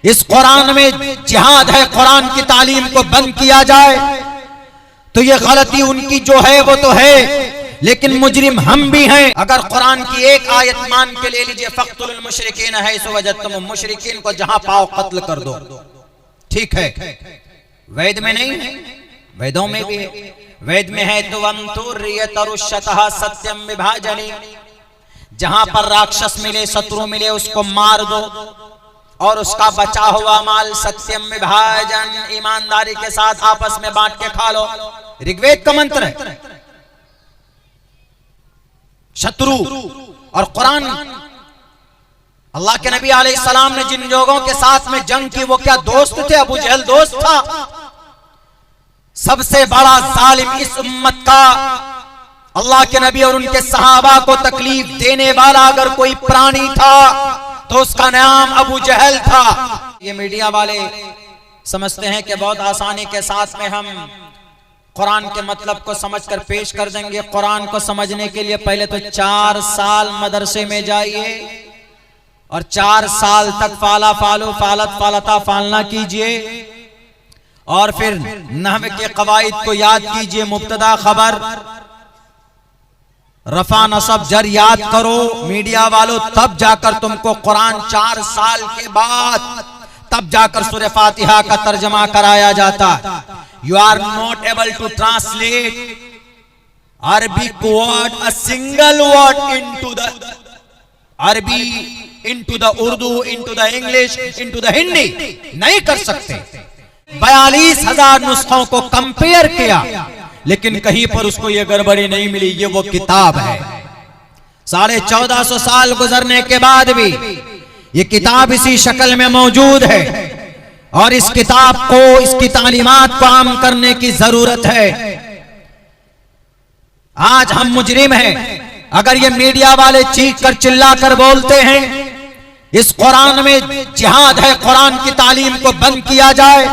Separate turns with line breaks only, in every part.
इस कुरान में जिहाद है, कुरान की तालीम को बंद किया जाए तो ये गलती उनकी जो है वो तो है, लेकिन मुजरिम हम भी हैं। अगर कुरान की एक आयत मान के ले लीजिए, फ़क़्तुल मुशरिकीन हैसु वजदतुम, मुशरिकीन को जहां पाओ कत्ल कर दो, ठीक है। वेद में नहीं है, वेदों में भी है। वेद में है तुवम तुर्यतरुष्यतः सत्यम विभाजनी, जहां पर राक्षस मिले, शत्रु मिले, उसको मार दो और उसका बचा हुआ माल सत्यम विभाजन, ईमानदारी के साथ आपस में बांट के खा लो। ऋग्वेद का मंत्र है। शत्रु और कुरान, अल्लाह के नबी अलैहिस्सलाम ने जिन लोगों के साथ में जंग की वो क्या दोस्त थे? अबू जहल दोस्त था। सबसे बड़ा जालिम इस उम्मत का, अल्लाह के नबी और उनके सहाबा को तकलीफ देने वाला अगर कोई प्राणी था तो उसका नाम अबू जहल था। ये मीडिया वाले समझते हैं कि बहुत आसानी के साथ में हम कुरान के मतलब को समझकर पेश कर देंगे। कुरान को समझने के लिए पहले तो 4 साल मदरसे में जाइए और 4 साल तक फाला फालू फालत फालता फालना कीजिए और फिर नहव के कवायद को याद कीजिए, मुब्तदा खबर रफा नसब जर याद करो। मीडिया वालों, तब जाकर तुमको कुरान 4 साल के बाद तब जाकर सूरह फातिहा का तर्जमा कराया जाता। You are not able to translate Arabic word, a single word into the Arabi, into the Urdu, into the English, into the Hindi नहीं कर सकते। 42,000 नुस्खों को कंपेयर किया, लेकिन कहीं पर उसको ये गड़बड़ी नहीं मिली। ये वो किताब है। 1450 साल गुजरने के बाद भी ये किताब इसी शक्ल में मौजूद है और इस किताब को, इसकी तालीमात को आम करने की जरूरत है। आज हम मुजरिम हैं। अगर ये मीडिया वाले चीख कर चिल्ला कर बोलते हैं इस कुरान में जिहाद है, कुरान की तालीम को बंद किया जाए,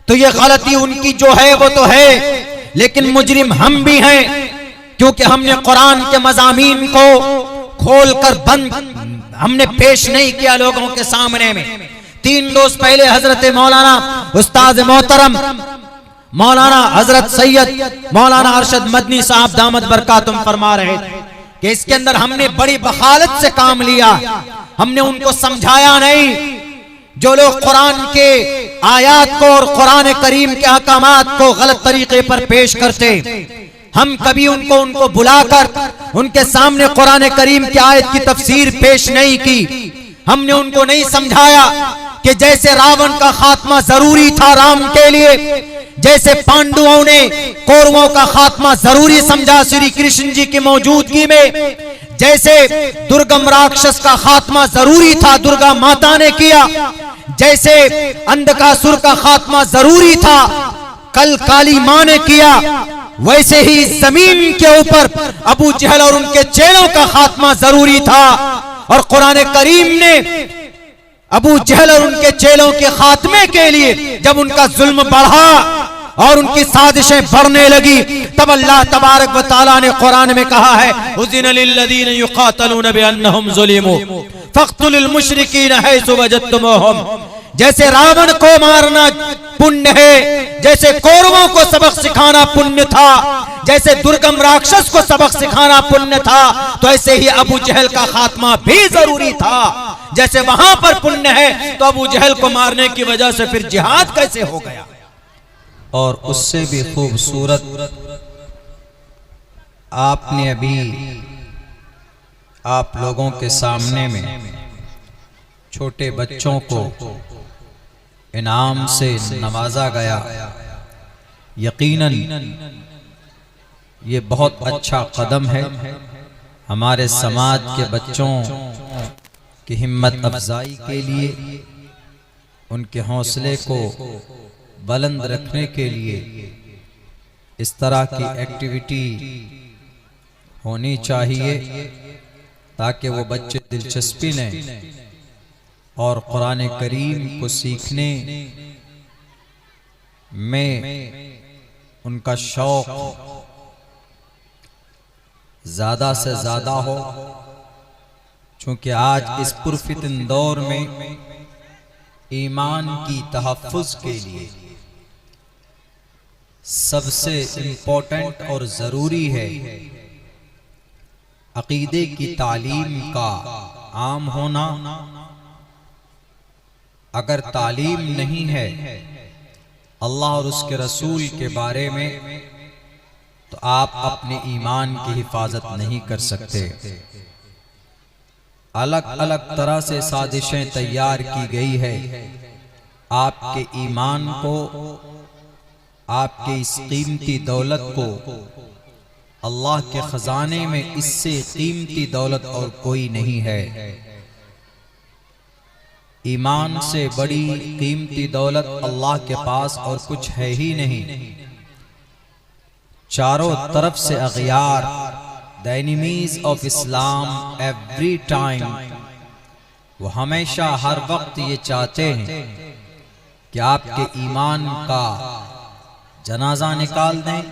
तो ये गलती उनकी जो है वो तो है, लेकिन मुजरिम हम भी हैं, क्योंकि हमने कुरान के मज़ामीन को खोलकर बंद हमने पेश नहीं किया लोगों के सामने में। 3 रोज पहले हजरत मौलाना उस्ताद मोहतरम मौलाना हजरत सैयद मौलाना अरशद मदनी साहब दामद बरकातुम फरमा रहे थे कि इसके अंदर हमने बड़ी बखालत से काम लिया। हमने उनको समझाया नहीं। जो लोग कुरान के आयात को और कुरान करीम के अहकामात को गलत तरीके पर पेश करते, हम कभी उनको बुलाकर उनके सामने कुरान करीम की आयत की तफसीर पेश नहीं की। हमने उनको नहीं समझाया कि जैसे रावण का खात्मा जरूरी था राम के लिए, जैसे पांडवों ने कौरवों का खात्मा जरूरी समझा श्री कृष्ण जी की मौजूदगी में, जैसे दुर्गम राक्षस का खात्मा जरूरी था दुर्गा माता ने किया, जैसे अंधकासुर का खात्मा जरूरी था कल काली मां ने किया, वैसे ही जमीन के ऊपर अबू जहल और उनके चेलों का खात्मा जरूरी था। और कुरान करीम ने अबू जहल और उनके चेलों के खात्मे के लिए जब उनका जुल्म बढ़ा और उनकी साजिशें बढ़ने लगी, तब अल्लाह तबारक व तआला ने कुरान में कहा है उज़िना लिल्लज़ीना युक़ातलूना बिअन्नहुम ज़ुलिमू फ़क़्तुलुल मुशरिकीना हैसु वजदतुमूहुम। जैसे रावण को मारना पुण्य है, जैसे कौरवों को सबक सिखाना पुण्य था, जैसे दुर्गम राक्षस को सबक सिखाना पुण्य था, तो ऐसे ही अबू जहल का खात्मा भी जरूरी था। जैसे वहां पर पुण्य है तो अबू जहल को मारने की वजह से फिर जिहाद कैसे हो गया।
और उससे भी खूबसूरत आपने अभी आप लोगों के सामने में छोटे बच्चों को इनाम से नवाजा गया। यकीनन ये बहुत अच्छा कदम है हमारे समाज के बच्चों की हिम्मत अफजाई के लिए, उनके हौसले को बुलंद रखने के लिए इस तरह की एक्टिविटी होनी चाहिए ताकि वो बच्चे दिलचस्पी लें और कुरान करीम को सीखने में उनका शौक ज्यादा से ज्यादा हो। चूंकि आज इस पुरफितन दौर में ईमान की तहफ़्फ़ुज़ के लिए सबसे इम्पोर्टेंट और ज़रूरी है अक़ीदे की तालीम का आम होना। अगर तालीम नहीं है अल्लाह और उसके रसूल के बारे में, तो आप अपने ईमान की हिफाजत नहीं कर सकते। अलग अलग तरह से साजिशें तैयार की गई है आपके ईमान को, आपके इस कीमती दौलत को, अल्लाह के खजाने में इससे कीमती दौलत और कोई नहीं है। ईमान से बड़ी कीमती दौलत अल्लाह के पास और कुछ है ही नहीं। चारों तरफ से अग़ियार, the enemies of Islam every time, वो हमेशा हर वक्त ये चाहते हैं कि आपके ईमान का जनाजा निकाल दें,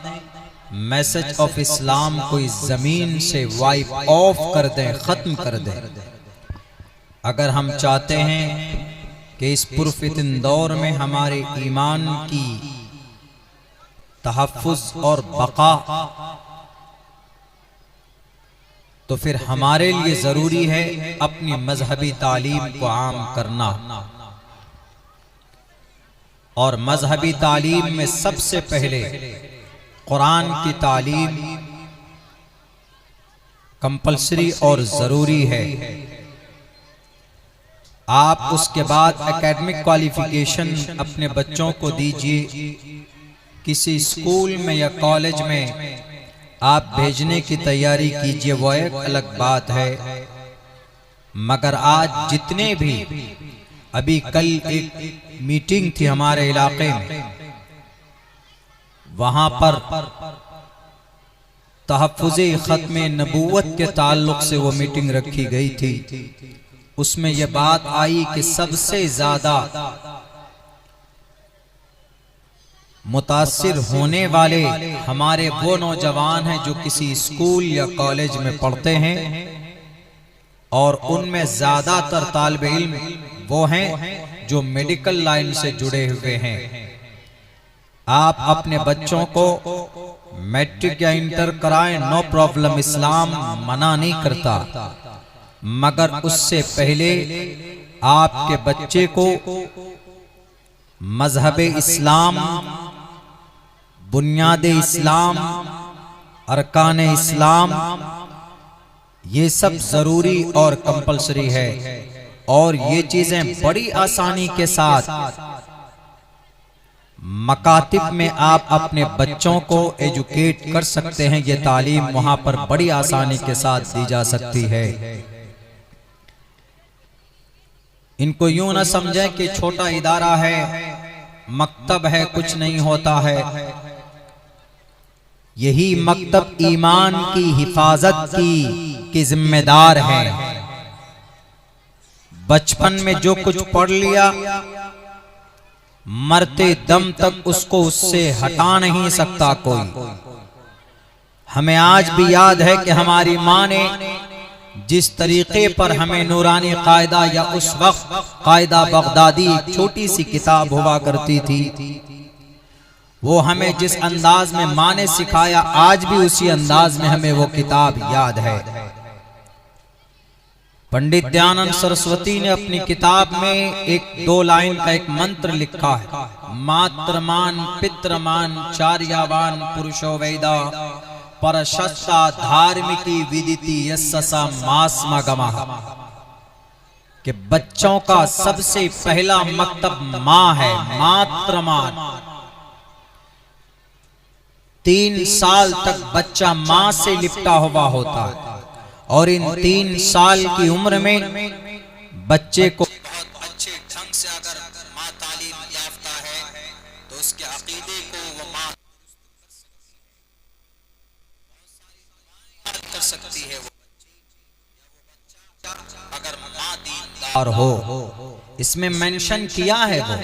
मैसेज ऑफ इस्लाम को इस जमीन से वाइप ऑफ कर दें, खत्म कर दें। अगर हम चाहते हैं कि इस पुरफितन दौर में हमारे ईमान की तहफ़्फ़ुज़ और बका, तो फिर हमारे लिए जरूरी है अपनी मजहबी तालीम को आम करना। और मजहबी तालीम में सबसे पहले कुरान की तालीम कंपल्सरी और जरूरी है। आप उसके बाद एकेडमिक क्वालिफिकेशन अपने बच्चों को दीजिए। किसी स्कूल में या कॉलेज में आप भेजने की तैयारी कीजिए, वो एक अलग बात है। मगर आज जितने भी, अभी कल एक मीटिंग थी हमारे इलाके में, वहां पर तहफ़्फ़ुज़े ख़त्मे नबूवत के ताल्लुक से वो मीटिंग रखी गई थी। उसमें यह बात आई कि सबसे ज्यादा मुतासिर होने वाले हमारे वो नौजवान हैं जो किसी स्कूल या कॉलेज में पढ़ते हैं, और उनमें ज्यादातर तालिब इल्म वो हैं जो मेडिकल लाइन से जुड़े हुए हैं। आप अपने बच्चों को मैट्रिक या इंटर कराएं, नो प्रॉब्लम, इस्लाम मना नहीं करता। मगर उससे पहले आपके बच्चे को मजहब इस्लाम, बुनियाद इस्लाम, अरकान इस्लाम, ये सब जरूरी और कंपल्सरी है। और ये चीजें बड़ी आसानी के साथ मकातिब में आप अपने बच्चों को एजुकेट कर सकते हैं। ये तालीम वहां पर बड़ी आसानी के साथ दी जा सकती है। इनको यूं न समझें कि छोटा इदारा है, मकतब है, कुछ नहीं होता है। यही मकतब ईमान की हिफाजत की जिम्मेदार है। बचपन में जो कुछ पढ़ लिया, मरते दम तक उसको उससे हटा नहीं सकता कोई। हमें आज भी याद है कि हमारी माँ ने जिस तरीके पर हमें नूरानी कायदा, या उस वक्त कायदा बगदादी एक छोटी सी किताब हुआ करती थी, वो हमें जिस अंदाज में माँ ने सिखाया, आज भी उसी अंदाज में हमें वो किताब याद है। पंडित दयानंद सरस्वती ने अपनी किताब में एक 2 लाइन का एक मंत्र लिखा है, मात्रमान पित्रमान चार्यावान पुरुषो वेदा परशस्ता धार्मिकी विदिति यस्सा मास्मा गमा, कि बच्चों का सबसे पहला मकतब माँ है, मात्रमान। 3 साल तक बच्चा माँ से लिपटा हुआ होता है, और इन 3 साल की उम्र में बच्चे को बहुत अच्छे ढंग से अगर माँ तालीम याफ्ता है तो उसके अकीदे को वो माँ कर सकती है। वो अगर माँ दीनदार हो, इसमें मेंशन किया है वो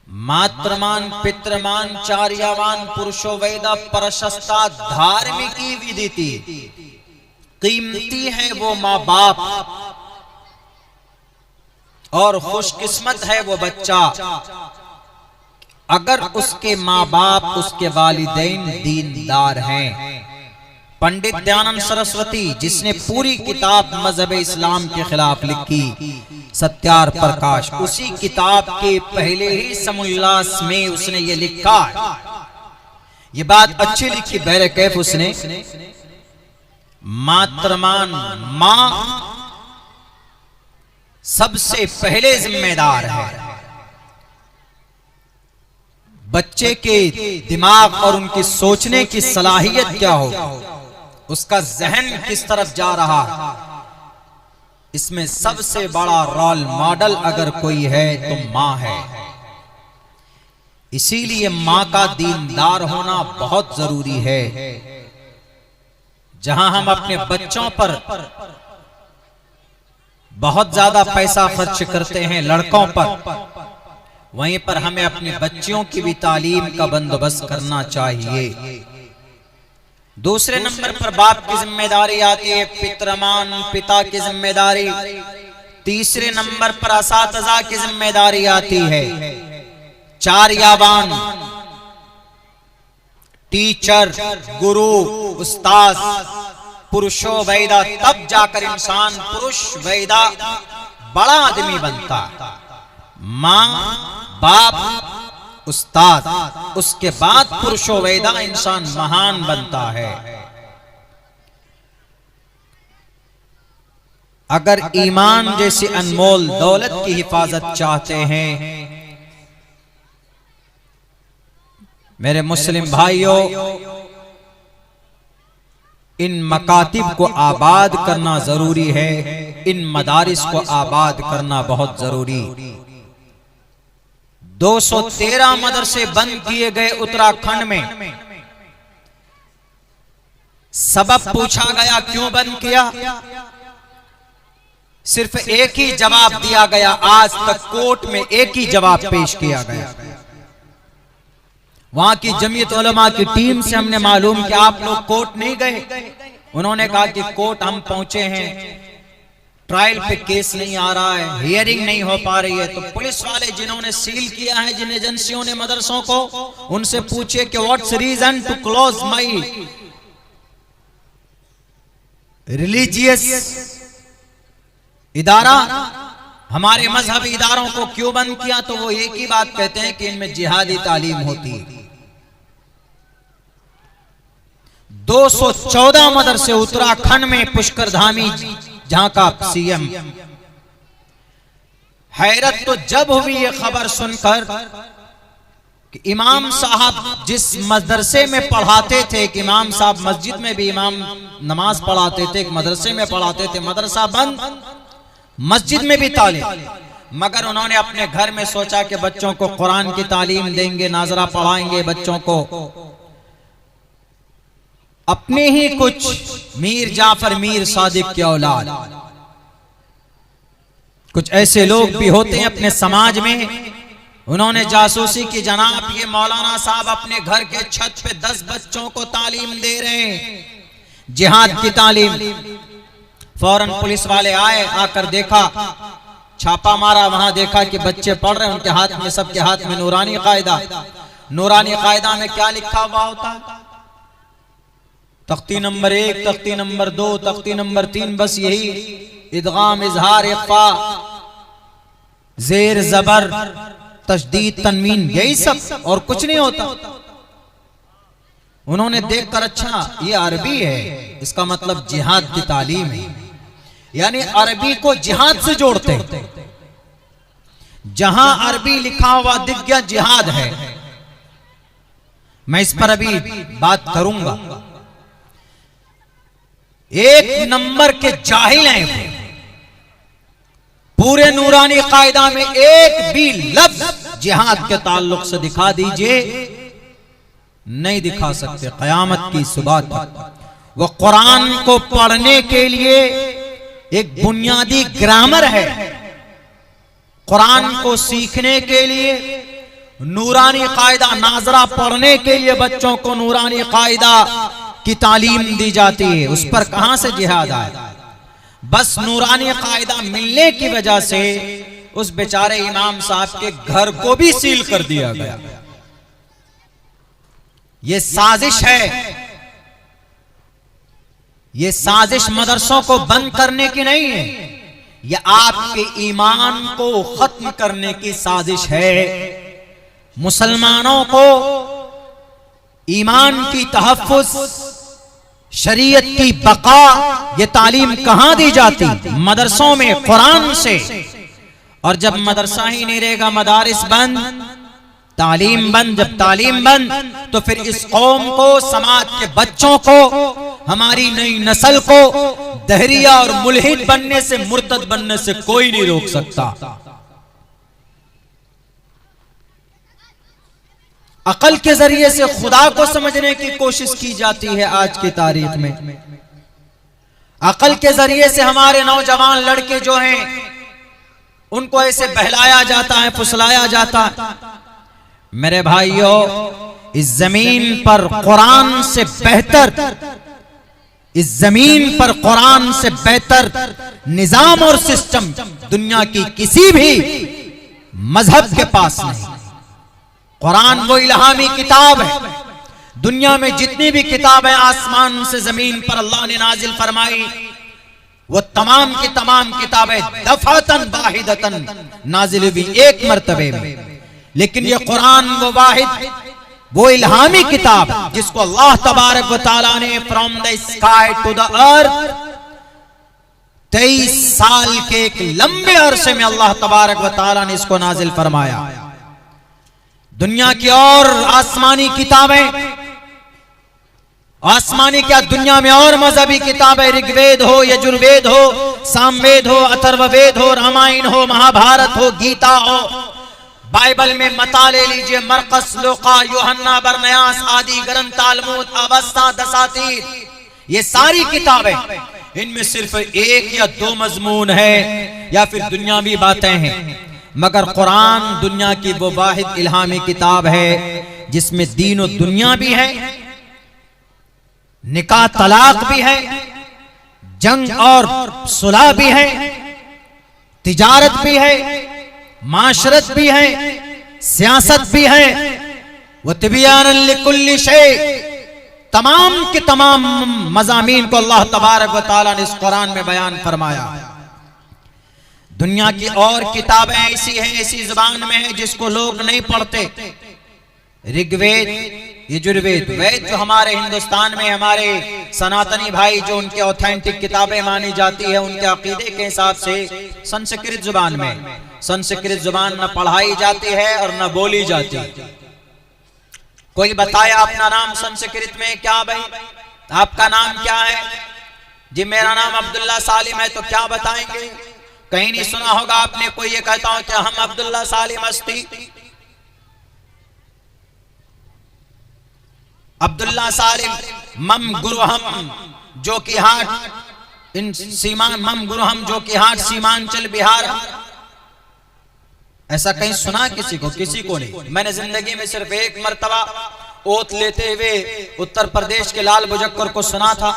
मात्रमान पित्रमान चार्यावान पुरुषो वेदा परशस्ता धार्मिकी विदिति, कीमती है वो माँ बाप
और खुशकिस्मत है वो बच्चा अगर उसके माँ बाप, उसके वालिदैन दीनदार हैं। पंडित दयानंद सरस्वती, जिसने पूरी किताब मजहब इस्लाम के खिलाफ लिखी, सत्यार प्रकाश, उसी किताब के पहले ही समुल्लास में उसने ये लिखा है। ये बात अच्छी लिखी बहरे कैफ उसने, मातृमान माँ सबसे पहले जिम्मेदार है। बच्चे के दिमाग और उनकी सोचने की सलाहियत क्या हो, उसका जहन किस तरफ जा रहा, इसमें सबसे बड़ा रोल मॉडल अगर कोई है तो माँ है। इसीलिए माँ का दीनदार होना बहुत जरूरी है। जहां हम अपने बच्चों पर बहुत ज्यादा पैसा खर्च करते हैं, लड़कों पर, वहीं पर हमें अपनी बच्चियों की भी तालीम का बंदोबस्त करना चाहिए। दूसरे नंबर पर बाप की जिम्मेदारी आती है, पितरमान पिता की जिम्मेदारी। तीसरे नंबर पर असातिज़ा की जिम्मेदारी आती है, चार याबान, टीचर, गुरु, उस्ताद, पुरुषो वैदा। तब जाकर इंसान पुरुष वैदा बड़ा आदमी बनता। माँ, बाप, उस्ताद, उसके बाद पुरुषो वैदा इंसान महान बनता है। अगर ईमान जैसी अनमोल दौलत की हिफाजत चाहते हैं मेरे मुस्लिम भाइयों, इन मकातिब को आबाद करना जरूरी है, इन मदारिस को आबाद करना बहुत जरूरी। 213 मदरसे बंद किए गए उत्तराखंड में। सबब पूछा गया क्यों बंद किया, सिर्फ एक ही जवाब दिया गया। आज तक कोर्ट में एक ही जवाब पेश किया गया। वहां की जमीयत उलमा की टीम से हमने मालूम कि आप लोग कोर्ट नहीं गए। उन्होंने कहा कि कोर्ट हम पहुंचे हैं, ट्रायल पे केस नहीं आ रहा है, हियरिंग नहीं हो पा रही है। तो पुलिस वाले जिन्होंने सील किया है, जिन एजेंसियों ने मदरसों को, उनसे पूछे कि what's reason to close my religious इदारा, हमारे मजहबी इदारों को क्यों बंद किया। तो वो एक ही बात कहते हैं कि इनमें जिहादी तालीम होती है। 214 मदरसे उत्तराखंड में, पुष्कर धामी जहां का सीएम। हैरत तो जब हुई ये खबर सुनकर कि इमाम साहब जिस मदरसे में पढ़ाते थे, कि इमाम साहब मस्जिद में भी इमाम नमाज पढ़ाते थे, मदरसे में पढ़ाते थे, मदरसा बंद, मस्जिद में भी तालीम। मगर उन्होंने अपने घर में सोचा कि बच्चों को कुरान की तालीम देंगे, नाजरा पढ़ाएंगे बच्चों को। अपने ही कुछ मीर जाफर मीर सादिक की औलाद, कुछ ऐसे लोग भी होते हैं अपने समाज में, उन्होंने जासूसी की, जनाब ये मौलाना साहब अपने घर के छत पे 10 बच्चों को तालीम दे रहे हैं, जिहाद की तालीम। फौरन पुलिस वाले आए, आकर देखा, छापा मारा, वहां देखा कि बच्चे पढ़ रहे हैं, उनके हाथ में, सबके हाथ में नूरानी कायदा। नूरानी कायदा में क्या लिखा हुआ होता है, तख्ती नंबर 1, तख्ती नंबर 2, तख्ती नंबर 3, बस यही इदगाम, इजहार, इख्फा, जेर जबर, तशदीद, तनवीन, यही सब, और कुछ नहीं होता। उन्होंने देखकर, अच्छा ये अरबी है, इसका मतलब जिहाद की तालीम है, यानी अरबी को जिहाद से जोड़ते। जहां अरबी लिखा हुआ दिख गया जिहाद है। मैं इस पर अभी बात करूंगा। एक नंबर के जाहिल हैं। पूरे नूरानी कायदा में एक भी लफ्ज जिहाद के ताल्लुक से दिखा दीजिए, नहीं दिखा सकते कयामत की सुबह तक। वो कुरान को पढ़ने के लिए एक बुनियादी ग्रामर है, कुरान को सीखने के लिए नूरानी कायदा, नाजरा पढ़ने के लिए बच्चों को नूरानी कायदा की तालीम दी जाती है। उस पर कहां से जिहाद आए, बस नूरानी कायदा मिलने की वजह से उस बेचारे इमाम साहब के घर को भी सील कर दिया गया। ये साजिश है, ये साजिश मदरसों को बंद करने की नहीं है, ये आपके ईमान को खत्म करने की साजिश है। मुसलमानों को ईमान की तहफ्फुज, शरीयत की बका, ये तालीम कहां दी जाती? मदरसों में, कुरान से। और जब मदरसा ही नहीं रहेगा, मदारिस बंद, तालीम बंद, जब तालीम बंद तो फिर इस कौम को, समाज के बच्चों को, हमारी नई नस्ल को दहरिया और मुल्हिद बनने से, मुर्तद बनने से कोई नहीं रोक सकता। अकल के जरिए से खुदा को समझने की कोशिश की जाती है आज की तारीख में। अकल के जरिए से हमारे नौजवान लड़के जो हैं उनको ऐसे बहलाया जाता है, फुसलाया जाता है। मेरे भाइयों, इस जमीन पर कुरान से बेहतर, इस जमीन पर कुरान से बेहतर निजाम और सिस्टम दुनिया की किसी भी मजहब के पास नहीं। कुरान वो इल्हामी किताब है। दुनिया में जितनी भी किताबें आसमान से जमीन पर अल्लाह ने नाजिल फरमाई, वो तमाम की तमाम किताबें दफातन वाहिदतन नाजिल हुई, एक मर्तबे में। लेकिन ये कुरान वो वाहिद, वो इल्हामी किताब जिसको अल्लाह तबारक व तआला ने from the sky to the earth 23 साल के एक लंबे अरसे में अल्लाह तबारक व तआला ने इसको नाजिल फरमाया। दुनिया की और आसमानी किताबें, आसमानी क्या, दुनिया में और मजहबी किताबें, ऋग्वेद हो, यजुर्वेद हो, सामवेद हो, अथर्ववेद हो, रामायण हो, महाभारत हो, गीता हो, बाइबल में मता ले लीजिए, मरकस, लूका, यूहन्ना, बरनयास आदि ग्रंथ, तालमुद, अवस्था, दसातीर, ये सारी किताबें, इनमें सिर्फ एक या दो मजमून है या फिर दुनियावी बातें हैं। मगर कुरान दुनिया की वो वाहिद इल्हामी किताब है जिसमें दीन और दुनिया भी है, निकाह तलाक भी है, जंग और सुलह भी है, तिजारत भी है, माशरत भी है, सियासत भी है। वो तिबियानन लिकुल्ली शै, तमाम के तमाम मज़ामीन को अल्लाह तबारक व तआला ने इस कुरान में बयान फरमाया। दुनिया की और किताबें ऐसी हैं, ऐसी जुबान में है जिसको लोग नहीं पढ़ते। ऋग्वेद, यजुर्वेद, वेद जो हमारे हिंदुस्तान में हमारे सनातनी भाई जो उनके ऑथेंटिक किताबें मानी जाती है, उनके अकीदे के हिसाब से संस्कृत जुबान में, संस्कृत जुबान न पढ़ाई जाती है और न बोली जाती है। कोई बताया अपना नाम संस्कृत में क्या? भाई आपका नाम क्या है? जी मेरा नाम अब्दुल्ला सालिम है। तो क्या बताएंगे? कहीं नहीं सुना होगा आपने कोई ये कहता हो कि हम अब्दुल्ला सालिम अस्ती, अब्दुल्ला सालिम मम गुरुहम जो कि हाट इन सीमान, मम गुरुहम जो कि हाट सीमांचल बिहार। ऐसा कहीं सुना किसी को? किसी को नहीं। मैंने जिंदगी में सिर्फ एक मर्तबा ओत लेते हुए उत्तर प्रदेश के लाल बुजक्कर को सुना था।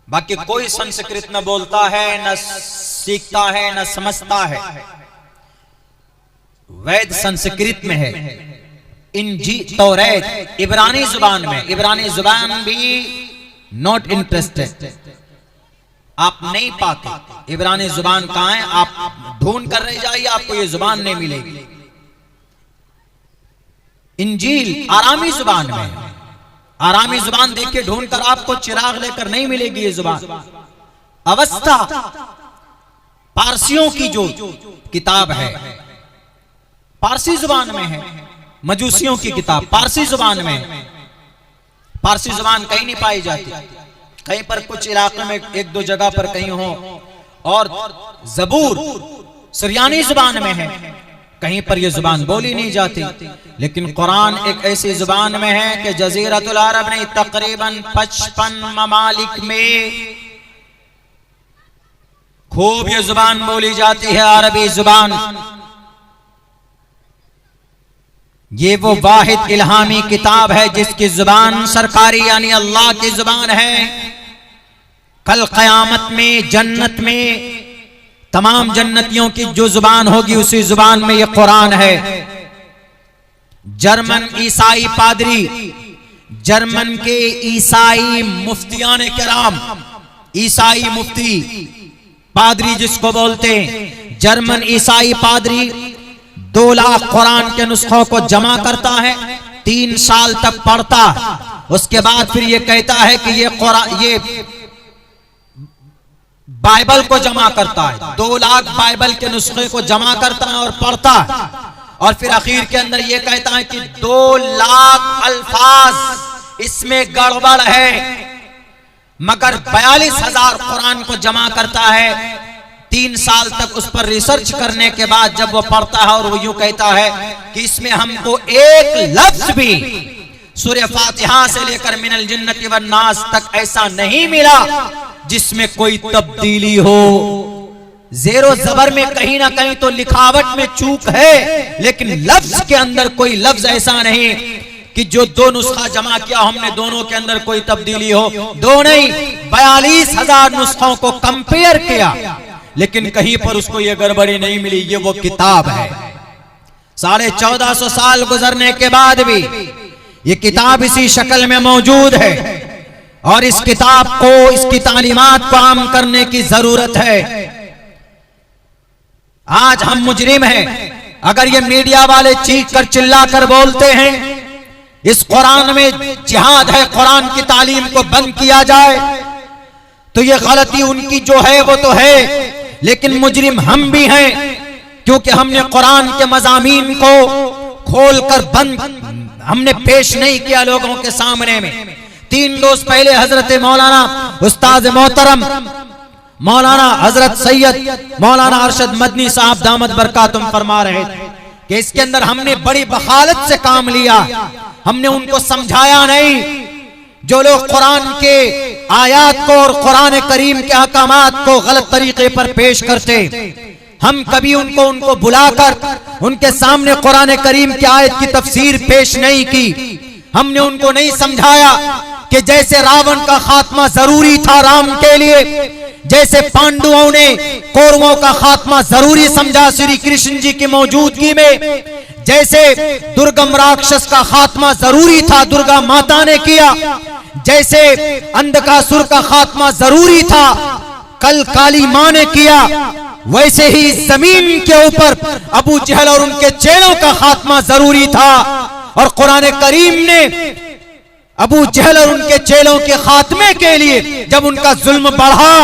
बाकी कोई संस्कृत न बोलता है, न सीखता है, न समझता है। वेद संस्कृत में है, इंजील, तौरात इब्रानी जुबान में। इब्रानी जुबान भी नॉट इंटरेस्टेड, आप नहीं पाते। इब्रानी जुबान कहां है? आप ढूंढ कर रह जाइए, आपको ये जुबान नहीं मिलेगी। इंजील आरामी जुबान में, आरामी जुबान देख के ढूंढ कर आपको चिराग लेकर नहीं मिलेगी ये जुबान। अवस्था पारसियों की जो किताब है, पारसी जुबान में है। मजूसियों की किताब पारसी जुबान में है। पारसी जुबान कहीं नहीं पाई जाती, कहीं पर कुछ इलाके में एक दो जगह पर कहीं हो। और जबूर सुरयानी जुबान में है, कहीं पर यह जुबान बोली नहीं जाती। लेकिन कुरान एक ऐसी जुबान में है कि जजीरतुल अरब ने तकरीबन 55 ममालिक में खूब ये जुबान बोली जाती है, अरबी जुबान। ये वो वाहिद इल्हामी किताब है जिसकी जुबान सरकारी यानी अल्लाह की जुबान है। कल क़यामत में जन्नत में तमाम जन्नतियों की जो जुबान होगी उसी जुबान में ये कुरान है। जर्मन ईसाई पादरी, जर्मन के ईसाई मुफ्तियान किराम, ईसाई मुफ्ती पादरी जिसको बोलते हैं, जर्मन ईसाई पादरी 2 लाख कुरान के नुस्खों को जमा करता है, 3 साल तक पढ़ता, उसके बाद फिर ये कहता है कि ये बाइबल को जमा करता है। 2 लाख बाइबल के नुस्खे को जमा करता है और पढ़ता है, और फिर आखिर के अंदर ये कहता है कि 2 लाख अल्फाज इसमें गड़बड़ है, मगर 42,000 कुरान को जमा करता है। 3 साल तक उस पर रिसर्च करने के बाद जब वो पढ़ता है और वो यूं कहता है कि इसमें हमको एक लफ्ज भी सूरह फातिहा से लेकर मिनल जिन्नति वन नास तक ऐसा नहीं मिला जिसमें कोई तब्दीली हो। ज़ेरो ज़बर में कहीं ना कहीं तो लिखावट में चूक है, लेकिन लफ्ज के अंदर कोई लफ्ज ऐसा नहीं कि जो 2 नुस्खा जमा किया हमने दोनों के अंदर कोई तब्दीली हो। 2 नहीं, 42,000 नुस्खों को कंपेयर किया, लेकिन कहीं पर उसको ये गड़बड़ी नहीं मिली। ये वो किताब है। 1450 साल गुजरने के बाद भी ये किताब इसी शक्ल में मौजूद है, और इस किताब को, इसकी तालीमात को आम करने की जरूरत है। आज हम मुजरिम हैं अगर ये मीडिया वाले चीख कर चिल्ला कर बोलते हैं इस कुरान में जिहाद है, कुरान की तालीम को बंद किया जाए, तो ये गलती उनकी जो है वो तो है, लेकिन मुजरिम हम भी हैं, क्योंकि हमने कुरान के मज़ामीन को खोलकर बंद हमने पेश नहीं किया लोगों के सामने में। 3 रोज पहले हजरत मौलाना उस्ताद मोहतरम मौलाना हजरत सैयद मौलाना अरशद मदनी साहब दामद बरकातुम फरमा रहे थे कि इसके अंदर हमने बड़ी बखालत से काम लिया। हमने उनको समझाया नहीं, जो लोग कुरान के आयात को और कुरान करीम के अहकामात को गलत तरीके पर पेश करते, हम कभी उनको बुलाकर उनके सामने कुरान करीम की आयत की तफसीर पेश नहीं की। हमने उनको नहीं समझाया कि जैसे रावण का खात्मा जरूरी था राम के लिए, जैसे पांडवों ने कौरवों का खात्मा जरूरी समझा श्री कृष्ण जी की मौजूदगी में, जैसे दुर्गम राक्षस का खात्मा जरूरी था दुर्गा माता ने किया, जैसे अंधकासुर का खात्मा जरूरी था कल काली मां ने किया, वैसे ही जमीन के ऊपर अबू जहल और उनके चेलों का खात्मा जरूरी था। और कुरान करीम ने अबू जहल और उनके चेलों के खात्मे के लिए जब उनका जुल्म बढ़ा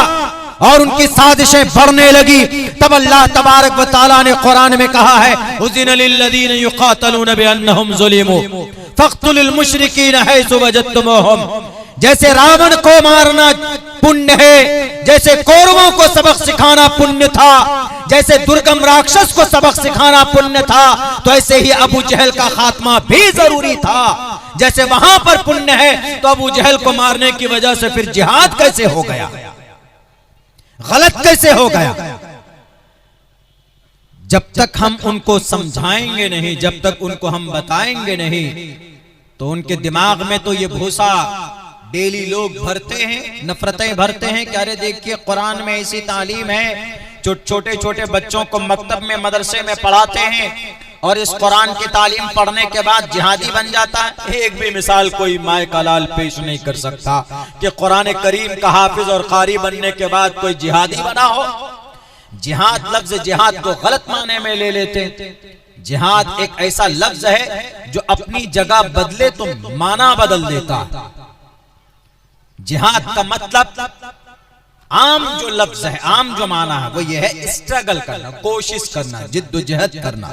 और उनकी साजिशें बढ़ने लगी, तब अल्लाह तबारक व तआला ने कुरान में कहा है, उज़िन लिल्लज़ीन युक़ातलून बिअन्नहुम ज़ुलिमू फ़क़्तुलुल मुशरिकीन हैसु वजदतुमूहुम। जैसे रावण को मारना पुण्य है, जैसे कौरवों को सबक सिखाना पुण्य था, जैसे दुर्गम राक्षस को सबक सिखाना पुण्य था, तो ऐसे ही अबू जहल का खात्मा भी जरूरी था। जैसे वहां पर पुण्य है तो अबू जहल को मारने की वजह से फिर जिहाद कैसे हो गया, गलत कैसे हो गया? जब तक हम उनको समझाएंगे नहीं, जब तक उनको हम बताएंगे नहीं, तो उनके दिमाग में तो ये भूसा डेली लोग भरते हैं, नफरतें भरते हैं कि अरे देखिए कुरान में ऐसी तालीम है, जो छोटे छोटे बच्चों को मकतब में मदरसे में पढ़ाते हैं और इस कुरान की तालीम पढ़ने के बाद जिहादी बन जाता है। एक भी मिसाल कोई माए का लाल पेश नहीं कर सकता कि कुरान करीम का हाफिज और कारी बनने के बाद कोई जिहादी बना हो। जिहाद लफ्ज जिहाद को गलत माने में ले लेते। जिहाद एक ऐसा लफ्ज है जो अपनी जगह बदले तो माना बदल देता। जिहाद का मतलब आम जो लफ्ज है, आम जो माना है वो ये है स्ट्रगल करना, कोशिश करना, जिद्दोजहद करना।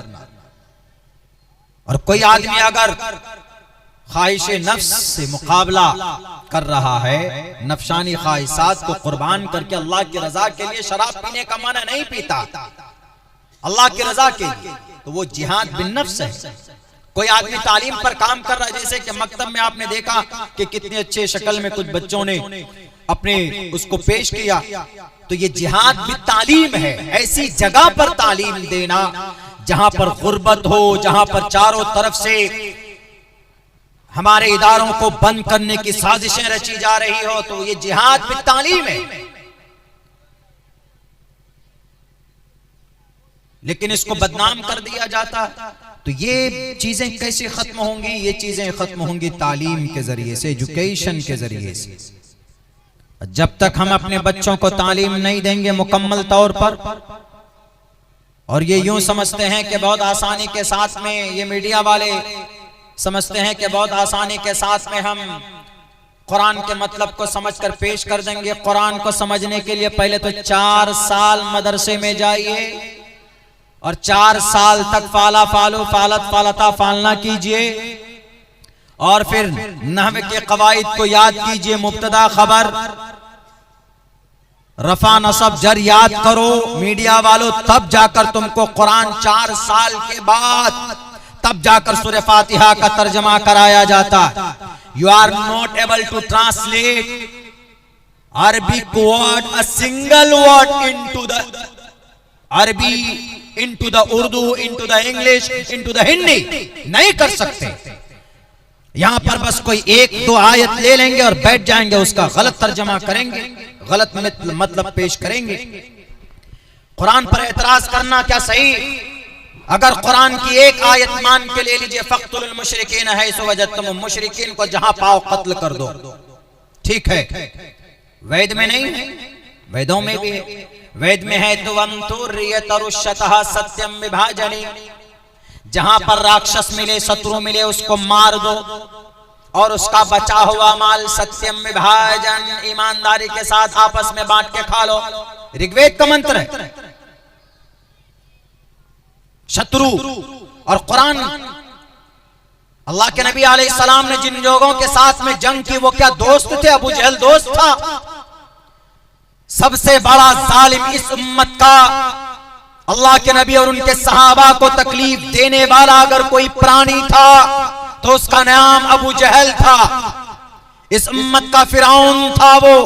और कोई आदमी अगर ख्वाहिश नफ्स से मुकाबला कर रहा है, नफसानी ख्वाहिशात को कुर्बान करके अल्लाह की रजा के लिए शराब पीने का माना नहीं पीता, अल्लाह की रजा के लिए, तो वो जिहाद बिन नफ्स है। कोई आदमी तालीम पर काम कर रहा है, जैसे कि मकतब में आपने देखा कि कितने अच्छे शक्ल में कुछ बच्चों ने अपने उसको पेश किया, तो ये जिहाद भी तालीम है। ऐसी जगह पर तालीम देना जहां पर गुर्बत हो, जहां पर चारों तरफ से हमारे इदारों को बंद करने की साजिशें रची जा रही हो, तो ये जिहाद भी तालीम है। लेकिन इसको बदनाम कर दिया जाता। तो ये चीजें कैसे खत्म होंगी? ये चीजें खत्म होंगी तालीम के जरिए से, एजुकेशन के जरिए से। जब तक हम अपने बच्चों को तालीम नहीं देंगे मुकम्मल तौर पर, और ये यूं समझते हैं कि बहुत आसानी के साथ में, ये मीडिया वाले समझते हैं कि बहुत आसानी के साथ में हम कुरान के मतलब को समझकर पेश कर देंगे। कुरान को समझने के लिए पहले तो 4 साल मदरसे में जाइए और 4 साल तक फाला फालो फालत फालता फालना कीजिए, और फिर नहव के कवायद को याद कीजिए, मुब्तदा खबर रफा नसब जर याद करो मीडिया वालों, तब जाकर तुमको कुरान 4 साल के बाद तब जाकर सूरह फातिहा का तर्जमा कराया जाता। You are not able to translate Arabic word, a single word into the अरबी, into the Urdu, into the English, into the Hindi, नहीं कर सकते। यहां पर बस कोई 1-2 आयत ले लेंगे और बैठ जाएंगे, उसका गलत तर्जमा करेंगे, गलत मतलब पेश करेंगे। कुरान पर एतराज करना क्या सही? अगर कुरान की एक आयत मान के ले लीजिए, फ़क़्तुल मुशरिकीन हैसु वजदतुम, मुशरिकीन को जहां पाओ कत्ल कर दो, ठीक है। वेद में नहीं है, वेदों में भी है। वेद में है तो वंतुर्यतरुष्यतः सत्यम विभाजने, जहां पर राक्षस मिले, शत्रु मिले, उसको मार दो और उसका बचा हुआ माल सत्यम विभाजन, ईमानदारी के साथ आपस में बांट के खा लो। ऋग्वेद का मंत्र है। शत्रु और कुरान, अल्लाह के नबी अलैहिस्सलाम ने जिन लोगों के साथ में जंग की, वो क्या दोस्त थे? अबू जहल दोस्त था। सबसे बड़ा जालिम इस उम्मत का, अल्लाह के नबी और उनके सहाबा को तकलीफ देने वाला अगर कोई प्राणी था तो उसका नाम अबू जहल था। इस उम्मत का फिरौन था वो।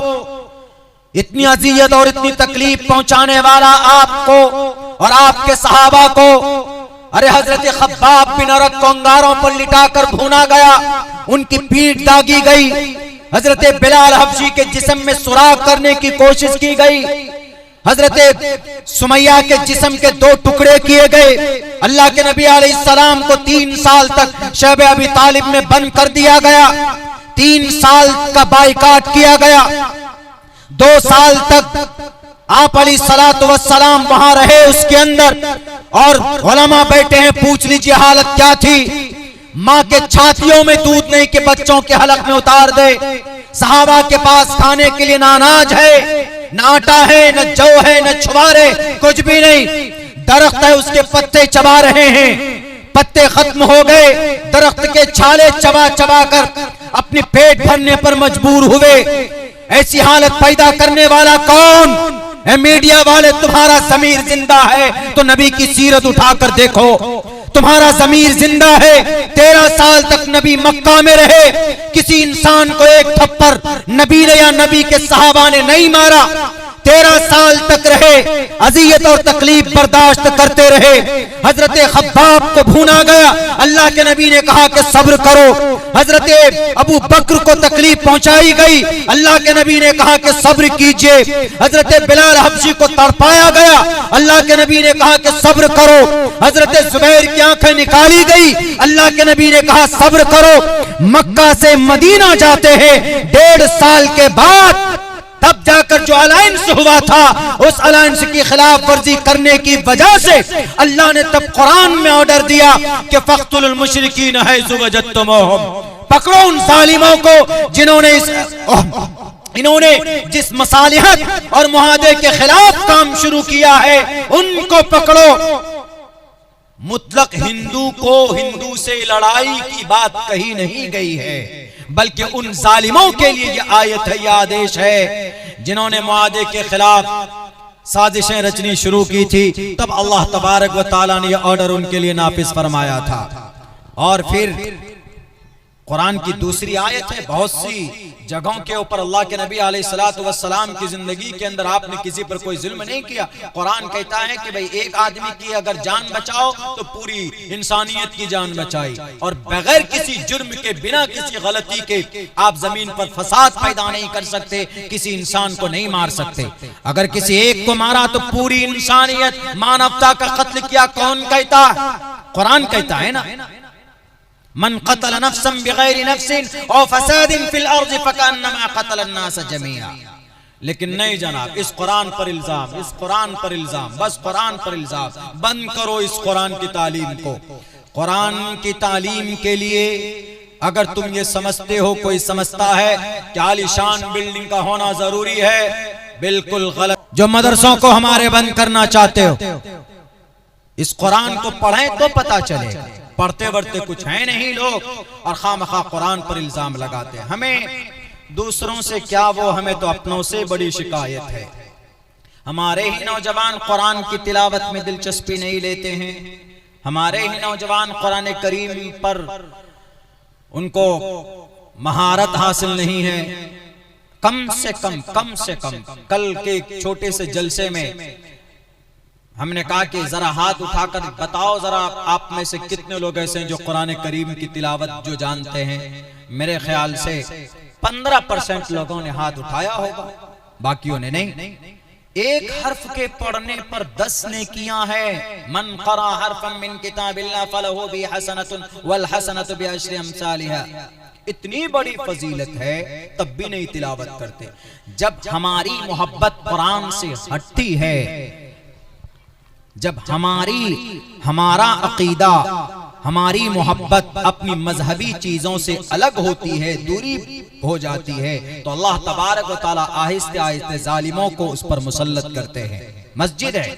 इतनी अजियत और इतनी तकलीफ पहुंचाने वाला आपको और आपके सहाबा को। अरे हजरत खब्बाब बिन अरत को अंगारों पर लिटाकर भूना गया, उनकी पीठ दागी गई। हजरत बिलाल हबशी के जिस्म में सुराख करने की कोशिश की गई। हजरत सुमैया के जिस्म के 2 टुकड़े किए गए। अल्लाह के नबी अलैहिस्सलाम को 3 साल तक शैब अबी तालिब में बंद कर दिया गया। 3 साल का बाइकाट किया गया। 2 साल तक आप अलैहिस्सलातु वस्सलाम वहां रहे उसके अंदर, और उलमा बैठे हैं, पूछ लीजिए हालत क्या थी। माँ के छातियों में दूध नहीं कि बच्चों के हलक में उतार दे। सहाबा के पास खाने के लिए ना अनाज है, न आटा है, न जौ है, न छुआरे, कुछ भी नहीं। दरख्त है, उसके पत्ते चबा रहे हैं। पत्ते खत्म हो गए, दरख्त के छाले चबा चबा कर अपने पेट भरने पर मजबूर हुए। ऐसी हालत पैदा करने वाला कौन है? मीडिया वाले। तुम्हारा ज़मीर जिंदा है तो नबी की सीरत उठाकर देखो। तुम्हारा ज़मीर जिंदा है। 13 साल तक नबी मक्का में रहे, किसी इंसान को एक थप्पड़ नबी ने या नबी के सहाबा ने नहीं मारा। 13 साल तक रहे, अजियत और तकलीफ बर्दाश्त करते रहे। हजरत खब्बाब को भूना गया, अल्लाह के नबी ने कहा कि सब्र करो। हजरत अबू बकर को तकलीफ पहुंचाई गई, अल्लाह के नबी ने कहा कि सब्र कीजिए। हजरत बिलाल हबशी को तड़पाया गया, अल्लाह के नबी ने कहा कि सब्र करो। हजरत जुबैर की आंखें निकाली गई, अल्लाह के नबी ने कहा सब्र करो। मक्का से मदीना जाते हैं 1.5 साल के बाद, तब जाकर जो अलायंस हुआ था, उस अलायंस की खिलाफ वर्जी करने की वजह से अल्लाह ने तब कुरान में ऑर्डर दिया कि फ़क़्तुल मुशरिकीन हैसु वजदतुमूहुम, पकड़ो उन जालिमों को जिन्होंने इन्होंने जिस मसालिहत और मुआहदे के खिलाफ काम शुरू किया है, उनको पकड़ो। मुतलक हिंदू को हिंदू से लड़ाई की बात कही नहीं गई है, बल्कि उन जालिमों के लिए यह आयत है, यह आदेश है जिन्होंने मुआहदे के खिलाफ साजिशें रचनी शुरू की थी। तब अल्लाह तबारक व तआला ने यह ऑर्डर उनके लिए नाफिज फरमाया था। और फिर कुरान की दूसरी आयत है, बहुत सी जगहों के ऊपर अल्लाह के नबी अलैहिस्सलातु वस्सलाम की जिंदगी के अंदर आपने किसी पर कोई जुल्म नहीं किया। कुरान कहता है कि भाई एक आदमी की अगर जान बचाओ तो पूरी इंसानियत की जान बचाई, और बगैर किसी जुर्म के, बिना किसी गलती के आप जमीन पर फसाद पैदा नहीं कर सकते, किसी इंसान को नहीं मार सकते। अगर किसी एक को मारा तो पूरी इंसानियत, मानवता का कत्ल किया। कौन कहता? कुरान कहता है ना, मन क़तल नफ्सन बिगैरि नफ्सिन औ फसादिन फिल अर्ज़ फकअन्नमा क़तल अन्नास जमीआ। लेकिन नहीं जनाब, इस कुरान पर इल्जाम, इस कुरान पर इल्जाम, बस कुरान पर इल्जाम। बंद करो इस कुरान की तालीम को। कुरान की तालीम के लिए अगर तुम ये समझते हो, कोई समझता है कि आलीशान बिल्डिंग का होना जरूरी है, बिल्कुल गलत। जो मदरसों को हमारे बंद करना चाहते हो, इस कुरान को पढ़ें तो पता चलेगा। पढ़ते बढ़ते कुछ है नहीं लोग, और खामखा कुरान पर इल्जाम लगाते हैं। हमें दूसरों से क्या, वो हमें तो अपनों से बड़ी शिकायत है। हमारे ही नौजवान कुरान की तिलावत में दिलचस्पी नहीं लेते हैं। हमारे ही नौजवान कुरान करीम पर उनको महारत हासिल नहीं है। कम से कम कल के एक छोटे से जलसे में हमने कहा कि जरा हाथ उठाकर बताओ, जरा आप में से कितने लोग ऐसे हैं जो कुरान करीम की तिलावत जो जानते हैं। मेरे ख्याल से 15% लोगों ने हाथ उठाया होगा, बाकियों ने नहीं। एक हर्फ के पढ़ने पर 10 नेकियां है। मन क़रा हरफन मिन किताबिल्लाह फलहु बि हसनतुन वल हसनतु बि अशरि अमसालिहा। इतनी बड़ी फजीलत है, तब भी नहीं तिलावत करते। जब हमारी मोहब्बत कुरान से हटती है, जब हमारा अकीदा, हमारी मोहब्बत अपनी मजहबी चीजों से अलग होती है, दूरी हो जाती है, तो अल्लाह तबारक व तआला आहिस्ते आहिस्ते जालिमों को उस पर मुसल्लत करते हैं। मस्जिद है,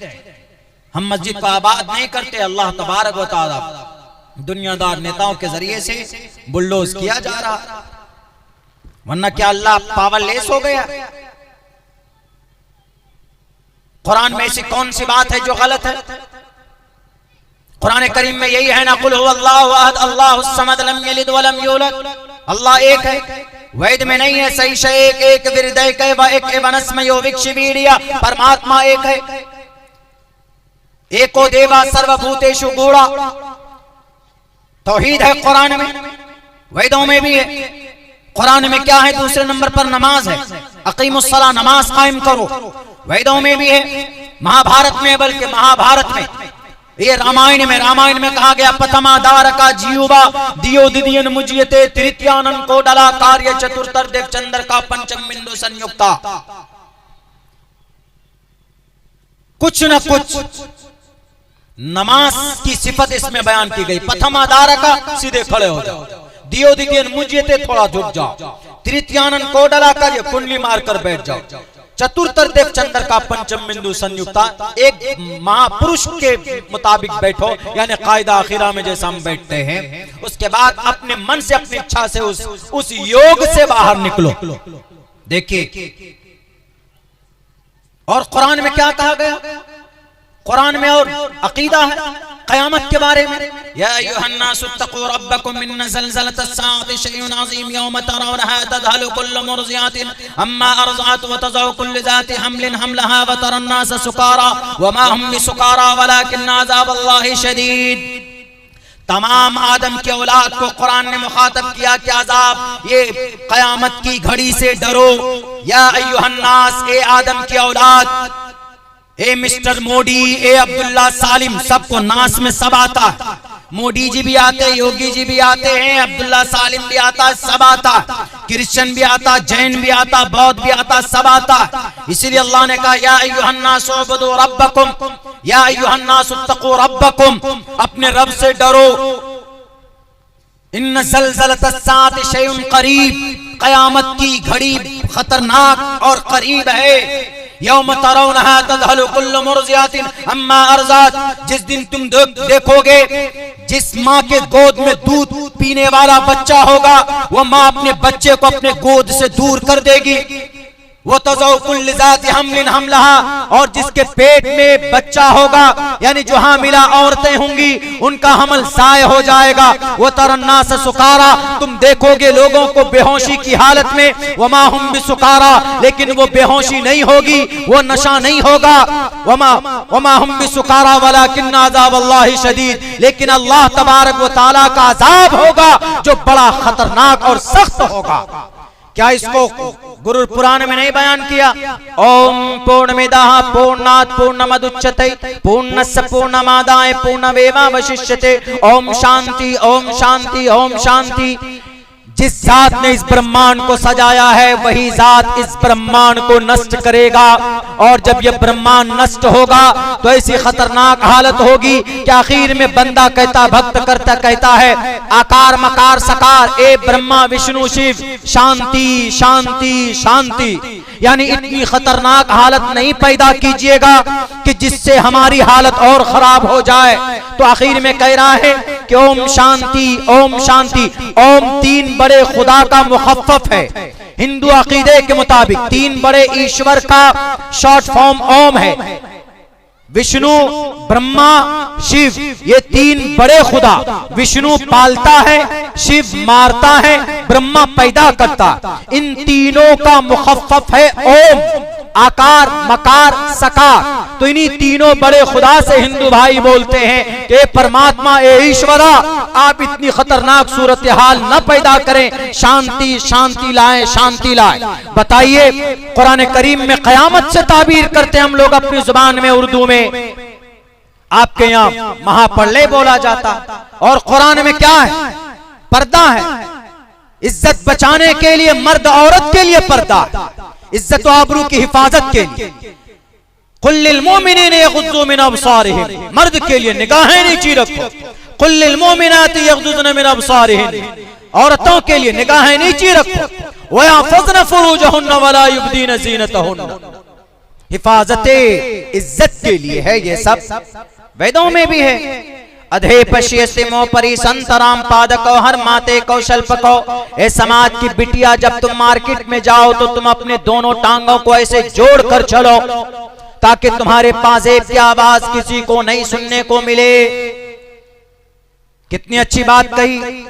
हम मस्जिद को आबाद नहीं करते, अल्लाह तबारक व तआला दुनियादार नेताओं के जरिए से बुलडोज किया जा रहा। वरना क्या अल्लाह पावरलेस हो गया? कुरान में ऐसी कौन सी बात है जो गलत है? कुरान करीम में यही है ना, कुल हुवल्लाहु अहद अल्लाहुस समद लम यलिद वलम यूलद। अल्लाह एक है, वैद में नहीं है सही शय एक एक विरदय के व एक वनस्मयो विक्षवीर्या। परमात्मा एक है, एको देवा सर्वभूतेषु गूढ़ा। तौहीद है कुरान में, वेदों में भी है। कुरान में क्या है? दूसरे नंबर पर नमाज है, अकीमुस्सलाह, नमाज कायम करो। वेदों में भी है, महाभारत में, बल्कि महाभारत में, ये रामायण में कहा गया, प्रथमा दारका जीवा दियो दिदियन मुजियते तृतीयानन को डला कार्य चतुर्थर देव चंद्र का पंचम बिंदु संयुक्ता। कुछ न कुछ नमाज की सिफत इसमें बयान की गई। प्रथमा दारका, सीधे खड़े हो जाओ। दियो दिदियन मुजियते, थोड़ा झुक जाओ। तृतीयानन को डला कार्य, कुंडली मारकर बैठ जाओ। चतुर्थर देव चंद्र का पंचम बिंदु संयुक्ता, एक महापुरुष के मुताबिक बैठो, यानी कायदा आखिरा में जैसा हम बैठते हैं। उसके बाद अपने मन से, अपनी इच्छा से उस योग से बाहर निकलो। देखिए, और कुरान में क्या कहा गया? कुरान में और अकीदा है क़यामत के बारे में। या अय्युहन्नासु इत्तक़ू रब्बकुम इन्न ज़लज़लतस साअति शैउन अज़ीम यौम तरौनहा तज़हलु कुल्लु मुर्ज़िअतिन अम्मा अर्ज़अत व तज़उ कुल्लु ज़ाति हम्लिन हम्लहा व तरन्नास सुकारा व मा हुम बिसुकारा वलाकिन्न अज़ाबल्लाहि शदीद। तमाम आदम की औलाद को कुरान ने मुखातब किया कि अज़ाब, ये क़यामत की घड़ी से डरो। या अय्युहन्नास, ए आदम की औलाद, ए मिस्टर मोदी, ए अब्दुल्ला सालिम, सबको नास में सब आता है। मोदी जी भी आते हैं, योगी जी भी आते हैं, अब्दुल्ला सालिम भी आता है, सब आता है। क्रिश्चियन भी आता, जैन भी आता, बौद्ध भी आता, सब आता। इसीलिए अल्लाह ने कहा, या अय्युहन्नासु उअ्बुदू रब्बकुम, या अय्युहन्नासु इत्तक़ू रब्बकुम, अपने रब से डरो। इन्न ज़लज़लतस साअति शैउन करीब, क़यामत की घड़ी खतरनाक और करीब है। यौम तरौनहा तज़हलु कुल्लु मुर्ज़िअतिन अम्मा अर्ज़अत, जिस दिन तुम देखोगे जिस माँ के गोद में दूध पीने वाला बच्चा होगा, वो माँ अपने बच्चे को अपने गोद से दूर कर देगी। वो तज़ौकुल ज़ाति हमलिन हमलहा, और जिसके पेट में बच्चा होगा यानी जो हामिला औरतें होंगी उनका हमल साय हो जाएगा। वो तरन्नास सुकारा, तुम देखोगे लोगों को बेहोशी की हालत में, वमा हुम बिसुकारा, लेकिन वो बेहोशी नहीं होगी, वो नशा नहीं होगा। वमा हुम बिसुकारा वलाकिन्न अज़ाबल्लाहि शदीद, लेकिन अल्लाह तबारक व तआला का अज़ाब होगा जो बड़ा खतरनाक और सख्त होगा। क्या इसको गुरु पुराण में नहीं बयान किया? ओम पूर्णमिदः पूर्णात् पूर्णमुदच्यते पूर्णस्य पूर्णमादाय पूर्णमेवावशिष्यते। ओम शांति ओम शांति ओम शांति। जिस जात ने इस ब्रह्मांड को सजाया है वही जात इस ब्रह्मांड को नष्ट करेगा, और जब यह ब्रह्मांड नष्ट होगा तो ऐसी खतरनाक हालत होगी कि आखिर में बंदा कहता, भक्त करता कहता है, आकार मकार सकार ए ब्रह्मा विष्णु शिव शांति शांति शांति। यानी इतनी खतरनाक हालत नहीं पैदा कीजिएगा कि जिससे हमारी हालत और खराब हो जाए। तो आखिर में कह रहा है कि ओम शांति ओम शांति। ओम तीन बड़े खुदा का मुखफ़्फ़फ़ है। हिंदू अकीदे के मुताबिक तीन बड़े ईश्वर का शॉर्ट फॉर्म ओम है। विष्णु ब्रह्मा शिव, ये तीन बड़े खुदा। विष्णु पालता है, शिव मारता है, ब्रह्मा पैदा करता। इन तीनों का मुखफ़्फ़फ़ है ओम, आकार मकार सकार। तो इन्हीं तीनों बड़े खुदा से हिंदू भाई बोलते हैं कि परमात्मा ए ईश्वरा, आप इतनी खतरनाक सूरत हाल न पैदा करें, शांति शांति लाएं शांति लाएं। बताइए, कुरान करीम में कयामत से ताबीर करते हम लोग अपनी जुबान में उर्दू में, आपके यहाँ महाप्रलय बोला जाता, और कुरान में क्या है? पर्दा है। इज्जत बचाने के लिए मर्द औरत के लिए पर्दा, इज्जत व आबरू की हिफाजत के लिए। कुल्लिल मोमिनीन यग़ुज़्ज़ू मिन अब्सारिहिम, मर्द के लिए निगाहें नीची रखो। कुल्लिल मोमिनाति यग़ुज़्ज़ुन मिन अब्सारिहिन, औरतों के लिए निगाहें नीची रखो। व यहफ़ज़्न फ़ुरूजहुन्न वला युब्दीन ज़ीनतहुन्न, हिफाजते इज्जत के लिए है। ये सब वेदों में भी है। अधे पश्यसिमो परिसंतराम पादको हर माते कौशल्पको। ए समाज की बिटिया, जब तुम मार्केट में जाओ तो तुम अपने दोनों टांगों को ऐसे जोड़ कर चलो ताकि तुम्हारे पाजेब की आवाज किसी को नहीं सुनने को मिले। कितनी अच्छी बात कही।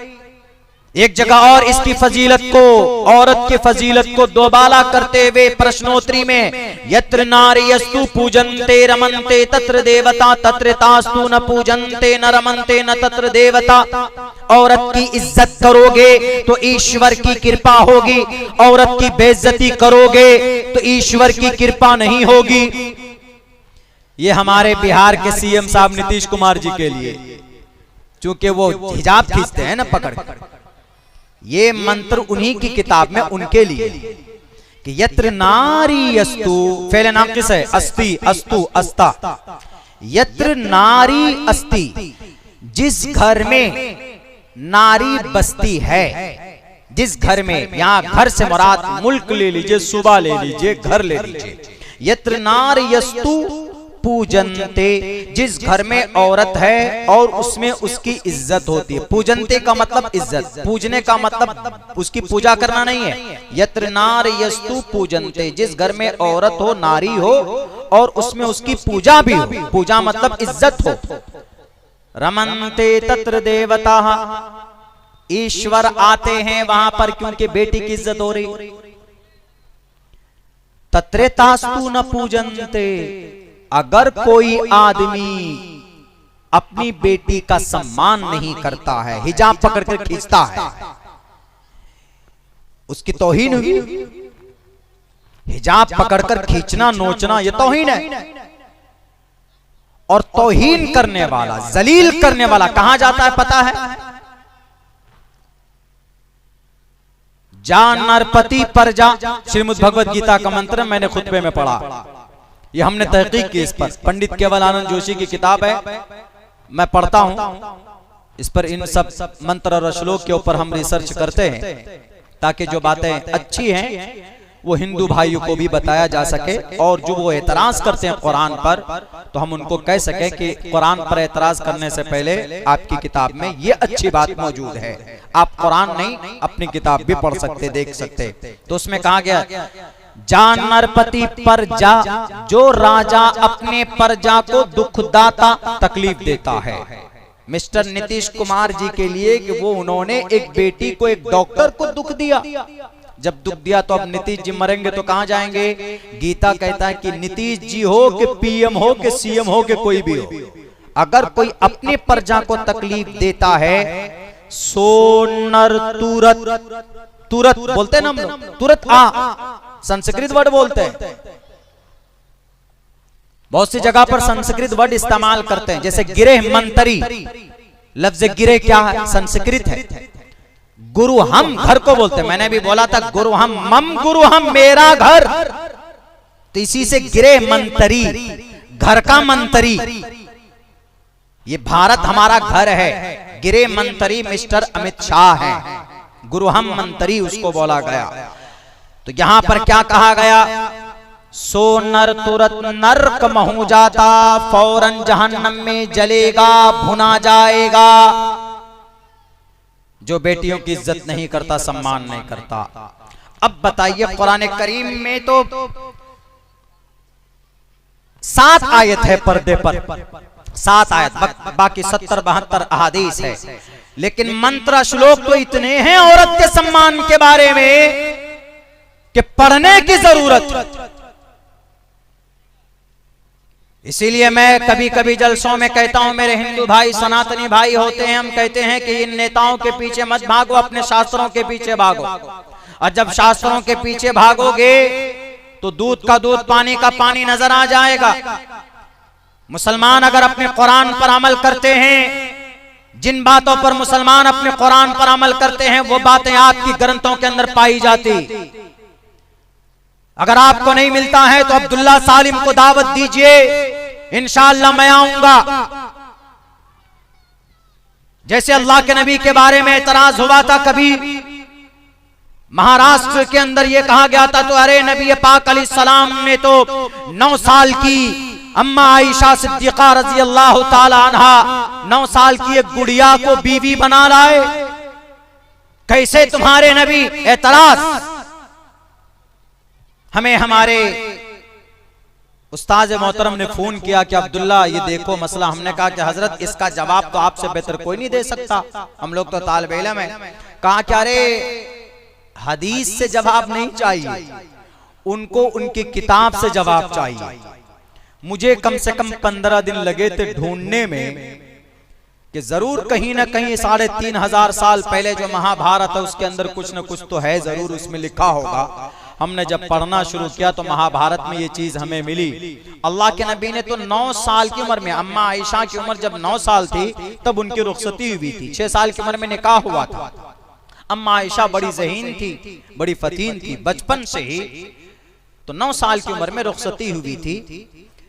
एक जगह और इसकी फजीलत को, औरत की फजीलत को दोबाला करते हुए प्रश्नोत्तरी में, यत्र नार्यस्तु पूजन्ते रमन्ते तत्र देवता तत्र तास्तु न पूजन्ते न रमन्ते न तत्र देवता। औरत की इज्जत करोगे तो ईश्वर की कृपा होगी, औरत की बेइज्जती करोगे तो ईश्वर की कृपा नहीं होगी। ये हमारे बिहार के सीएम साहब नीतीश कुमार जी के लिए, चूंकि वो हिजाब खींचते हैं ना पकड़, ये मंत्र उन्हीं की किताब में उनके लिए कि यत्र नारी अस्तु, फेले नाकिस है, अस्ति अस्तु अस्ता, यत्र नारी अस्ति, जिस घर में नारी बसती है, जिस घर में, यहां घर से मुराद मुल्क ले लीजिए, सूबा ले लीजिए, घर ले लीजिए। यत्र नारी अस्तु पूजनते, जिस घर में औरत है और उसमें उसकी इज्जत होती है। पूजनते का मतलब इज्जत, पूजने का मतलब उसकी पूजा करना नहीं है। यत्र नार्यस्तु पूजनते, जिस घर में औरत हो, नारी हो और उसमें उसकी पूजा भी हो, पूजा मतलब इज्जत हो। रमन्ते तत्र देवता, ईश्वर आते हैं वहां पर क्योंकि बेटी की इज्जत हो रही। तत्रे तास्तु न पूजनते, अगर कोई आदमी अपनी बेटी का सम्मान नहीं करता है, हिजाब पकड़कर खींचता है, उसकी तौहीन हुई। हिजाब पकड़कर खींचना नोचना ये तौहीन है। और तौहीन करने वाला, जलील करने वाला कहां जाता है पता है? जा नरपति पर जा, श्रीमद् भगवद गीता का मंत्र मैंने खुतबे में पढ़ा। ये हमने तहकीक की इस पर, पंडित केवल आनंद जोशी की किताब है, मैं पढ़ता हूं इस पर। इन सब मंत्र और श्लोक के ऊपर हम रिसर्च करते हैं ताकि जो बातें अच्छी हैं वो हिंदू भाइयों को भी बताया जा सके, और जो वो एतराज करते हैं कुरान पर तो हम उनको कह सके कि कुरान पर एतराज करने से पहले आपकी किताब में ये अच्छी बात मौजूद है। आप कुरान नहीं अपनी किताब भी पढ़ सकते, देख सकते। तो उसमें कहा गया जा नरपति पर जा, जो राजा अपने प्रजा को दुखदाता तकलीफ देता है। मिस्टर नीतीश कुमार जी के लिए कि वो उन्होंने एक बेटी को, एक डॉक्टर को दुख दिया। जब दुख दिया तो अब नीतीश जी मरेंगे तो कहां जाएंगे? गीता कहता है कि नीतीश जी हो कि पीएम हो कि सीएम हो कि कोई भी हो, अगर कोई अपने प्रजा को तकलीफ देता है सो नर तुरत, तुरत बोलते हैं ना हम लोग, तुरत संस्कृत वर्ड बोलते हैं। बहुत सी जगह पर संस्कृत वर्ड इस्तेमाल करते हैं, जैसे गिरेह मंत्री। लफ्ज गिरेह क्या है? संस्कृत है। गुरु हम घर को बोलते हैं, मैंने भी बोला था गुरु हम, मम गुरु हम, मेरा घर। तो इसी से गिरेह मंत्री, घर का मंत्री। ये भारत हमारा घर है। गिरेह मंत्री मिस्टर अमित शाह है, गुरु हम मंत्री उसको बोला गया। तो यहां पर क्या कहा गया? सो नर तुरत नरक महू जाता, फौरन जहन्नम में जलेगा, भुना जाएगा। जो बेटियों की इज्जत नहीं करता, सम्मान नहीं करता। अब बताइए, कुरान करीम में तो 7 आयत है पर्दे पर, 7 आयत, बाकी 70-72 अहादीस है। लेकिन मंत्र श्लोक तो इतने हैं औरत के सम्मान के बारे में कि पढ़ने की जरूरत। इसीलिए मैं कभी कभी जलसों में कहता हूं, मेरे हिंदू भाई सनातनी भाई होते हैं, हम कहते हैं कि इन नेताओं के पीछे मत भागो, अपने शास्त्रों के पीछे भागो। और जब शास्त्रों के पीछे भागोगे तो दूध का दूध, पानी का पानी नजर आ जाएगा। मुसलमान अगर अपने कुरान पर अमल करते हैं, जिन बातों पर मुसलमान अपने कुरान पर अमल करते हैं वो बातें आपकी ग्रंथों के अंदर पाई जाती। अगर आपको नहीं मिलता है तो अब्दुल्ला सालिम को दावत दीजिए, इंशाअल्लाह मैं आऊंगा। जैसे अल्लाह के नबी के बारे में एतराज हुआ था, कभी महाराष्ट्र के अंदर यह कहा गया था, तो अरे नबी पाक अलैहिस्सलाम ने तो 9 साल की अम्मा आयशा सिद्दीका रजी अल्लाह ताला अन्हा 9 साल की एक गुड़िया को बीवी बना लाए। कैसे तुम्हारे नबी? एतराज। हमें हमारे उस्ताद मोहतरम ने फोन किया कि अब्दुल्ला ये देखो मसला। हमने कहा कि हजरत इसका जवाब तो आपसे बेहतर कोई नहीं दे सकता, हम लोग तो तालिब इल्म है। कहा क्या रे, हदीस से जवाब नहीं चाहिए, उनको उनकी किताब से जवाब चाहिए। मुझे कम से कम 15 दिन लगे थे ढूंढने में कि जरूर कहीं ना कहीं 3500 साल पहले जो महाभारत है उसके अंदर कुछ न कुछ तो है, जरूर उसमें लिखा होगा। हमने जब पढ़ना शुरू किया तो महाभारत में ये चीज हमें मिली। अल्लाह के नबी ने तो 9 साल की उम्र में, अम्मा आयशा की उम्र जब 9 साल थी तब उनकी रुखसती हुई थी। 6 साल की उम्र में निकाह हुआ था। अम्मा आयशा बड़ी ज़हीन थी, बड़ी फतीन थी बचपन से ही, तो 9 साल की उम्र में रुखसती हुई थी।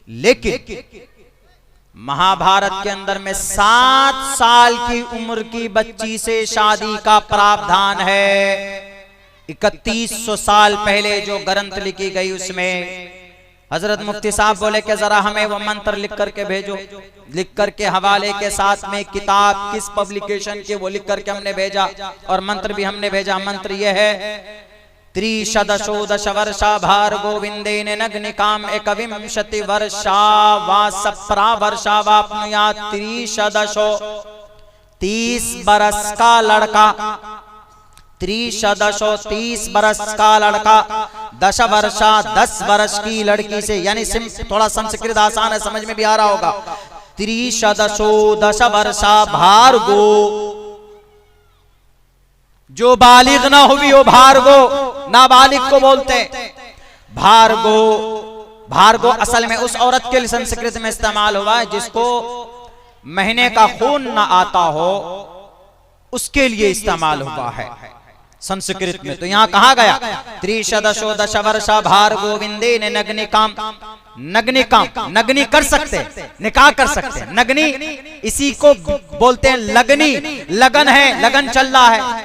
लेकिन महाभारत के अंदर में 7 साल की उम्र की बच्ची से शादी का प्रावधान है। 3100 साल पहले जो ग्रंथ लिखी गई उसमें हजरत मुफ्ती साहब बोले कि जरा हमें वो मंत्र लिख करके भेजो। लिख करके हवाले के साथ में किताब किस पब्लिकेशन की वो लिख करके हमने भेजा, और मंत्र भी हमने भेजा। मंत्र ये है, त्रिशदशो दश वर्षा भार गोविंदेन नग्निकाम एकविंशति वर्षा वा सप्रा वर्षा वाप्नुयात् त्रिशदशो 30 बरस का लड़का, त्रिशदशो 30 बरस का लड़का, 10 वर्षा 10 वर्ष की लड़की से, यानी थोड़ा संस्कृत आसान है, समझ में भी आ रहा होगा। त्रिशदशो 10 वर्षा भार्गो, जो बालिग ना हुई हो भार्गो, नाबालिग को बोलते भार्गो। भार्गो असल में उस औरत के लिए संस्कृत में इस्तेमाल हुआ है जिसको महीने का खून ना आता हो, उसके लिए इस्तेमाल हुआ है संस्कृत में। तो यहां कहा गया त्रिशदशो 10 वर्षा भार गोविंदे ने नग्निकाम, नग्निकाम नग्नि कर सकते, निकाह कर सकते। नग्नि इसी को बोलते हैं लगनी, लगन है, लगन चल रहा है,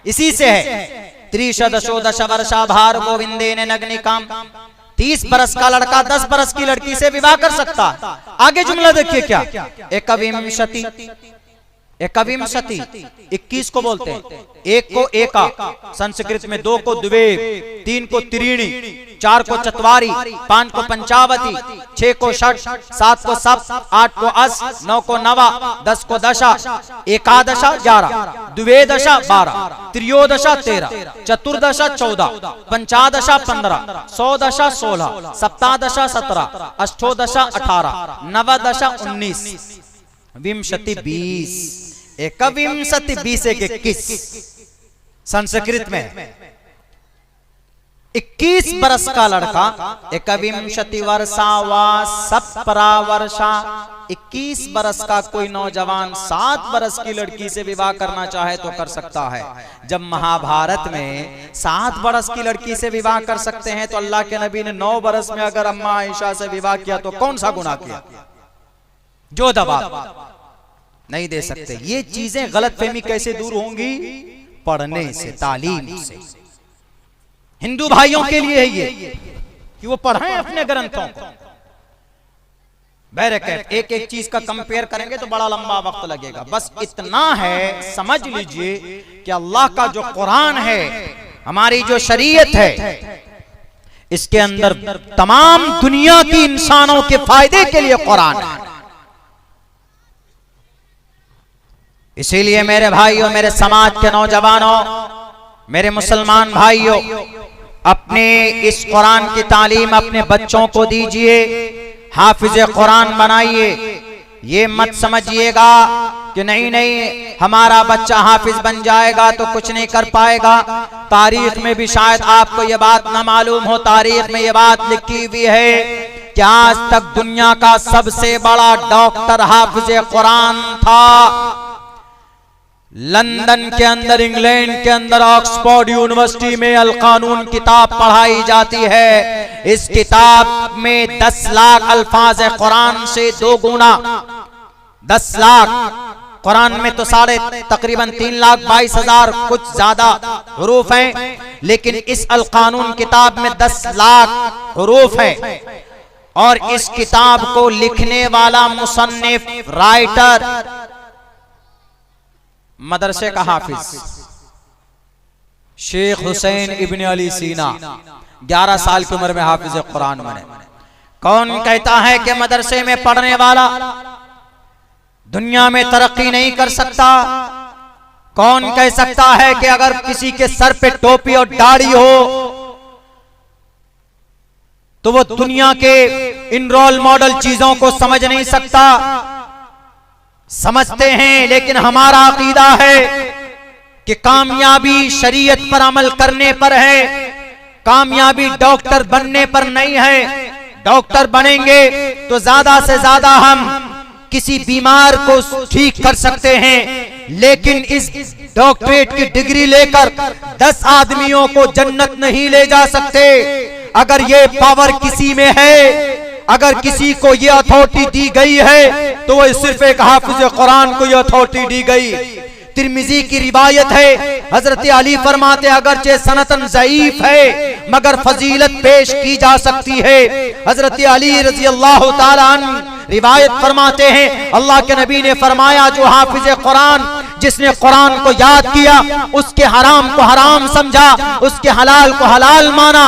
इसी से है। त्रिशदशो 10 वर्षा भार गोविंदे ने नग्निकाम, 30 बरस का लड़का 10 बरस की लड़की से विवाह कर सकता। आगे जुमला देखिए क्या, एकविंशति एकविंशति 21 को बोलते हैं। एक को एका, संस्कृत में दो को द्वे, तीन को त्रीणी, चार को चत्वारी, पांच को पंचावती, छह को षट, सात को सप्त, आठ को अस, नौ को नवा, 10 को दशा, एकादशा 11, द्वेदशा 12, त्रियोदशा 13, चतुर्दशा 14, पंचादशा 15, सौदशा 16, सप्तादशा 17, अष्टोदशा 18, नवदशा 19, विंशति 20, एकविंशति 20 21। संस्कृत में 21 बरस का लड़का, एकविंशति वर्षा वा सप्रा वर्षा, 21 बरस का कोई नौजवान 7 बरस की लड़की से विवाह करना चाहे तो कर सकता है। जब महाभारत में 7 बरस की लड़की से विवाह कर सकते हैं तो अल्लाह के नबी ने 9 बरस में अगर अम्मा आयशा से विवाह किया तो कौन सा गुनाह किया? जो दबाव नहीं दे सकते। ये चीजें गलतफहमी कैसे दूर होंगी? पढ़ने से, तालीम से। हिंदू भाइयों के लिए है ये कि वो पढ़ें अपने ग्रंथों को। बैरकैट एक एक चीज का कंपेयर करेंगे तो बड़ा लंबा वक्त लगेगा। बस इतना है, समझ लीजिए कि अल्लाह का जो कुरान है, हमारी जो शरीयत है, इसके अंदर तमाम दुनिया की इंसानों के फायदे के लिए कुरान है। इसीलिए मेरे भाइयों, मेरे समाज के नौजवानों, मेरे मुसलमान भाइयों, अपने इस कुरान की तालीम अपने बच्चों को दीजिए, हाफिज कुरान बनाइए। ये मत समझिएगा कि नहीं हमारा बच्चा हाफिज बन जाएगा तो कुछ नहीं कर पाएगा। तारीख में भी शायद आपको ये बात ना मालूम हो, तारीख में ये बात लिखी हुई है कि आज तक दुनिया का सबसे बड़ा डॉक्टर हाफिज कुरान था। लंदन के अंदर, इंग्लैंड के अंदर, ऑक्सफोर्ड यूनिवर्सिटी में अल कानून किताब पढ़ाई जाती है। इस किताब में 10 लाख अल्फाज कुरान से 2 गुना, 10 लाख। कुरान में तो तकरीबन 3,22,000 कुछ ज्यादा हुरूफ हैं, लेकिन इस अल कानून किताब में 10 लाख हुरूफ हैं। और इस किताब को लिखने वाला मुसन्निफ, राइटर, मदरसे का हाफिज शेख हुसैन इब्न अली सीना, 11 साल की उम्र में हाफिज कुरान बने। कौन कहता है कि मदरसे में पढ़ने वाला दुनिया में तरक्की नहीं कर सकता? कौन कह सकता है कि अगर किसी के सर पे टोपी और दाढ़ी हो तो वो दुनिया के इन रोल मॉडल चीजों को समझ नहीं सकता? समझते हैं, लेकिन हमारा अकीदा है कि कामयाबी शरीयत पर अमल करने पर है, कामयाबी डॉक्टर बनने पर नहीं है। डॉक्टर बनेंगे तो ज्यादा से ज्यादा हम किसी बीमार को ठीक कर सकते हैं, लेकिन इस डॉक्टरेट की डिग्री लेकर 10 आदमियों को जन्नत नहीं ले जा सकते। अगर ये पावर किसी में है, अगर किसी को ये अथॉरिटी दी गई है तो वो सिर्फ एक हाफिज कुरान को ये अथॉरिटी दी गई। तिरमिजी की रिवायत है, हजरत अली फरमाते अगरचे सनतन ज़ईफ है मगर फजीलत पेश की जा सकती है। हजरत अली रजी अल्लाह ताला अन्हु रिवायत फरमाते हैं, अल्लाह के नबी ने फरमाया जो हाफिज कुरान, जिसने कुरान को याद किया, उसके हराम को हराम समझा, उसके हलाल को हलाल माना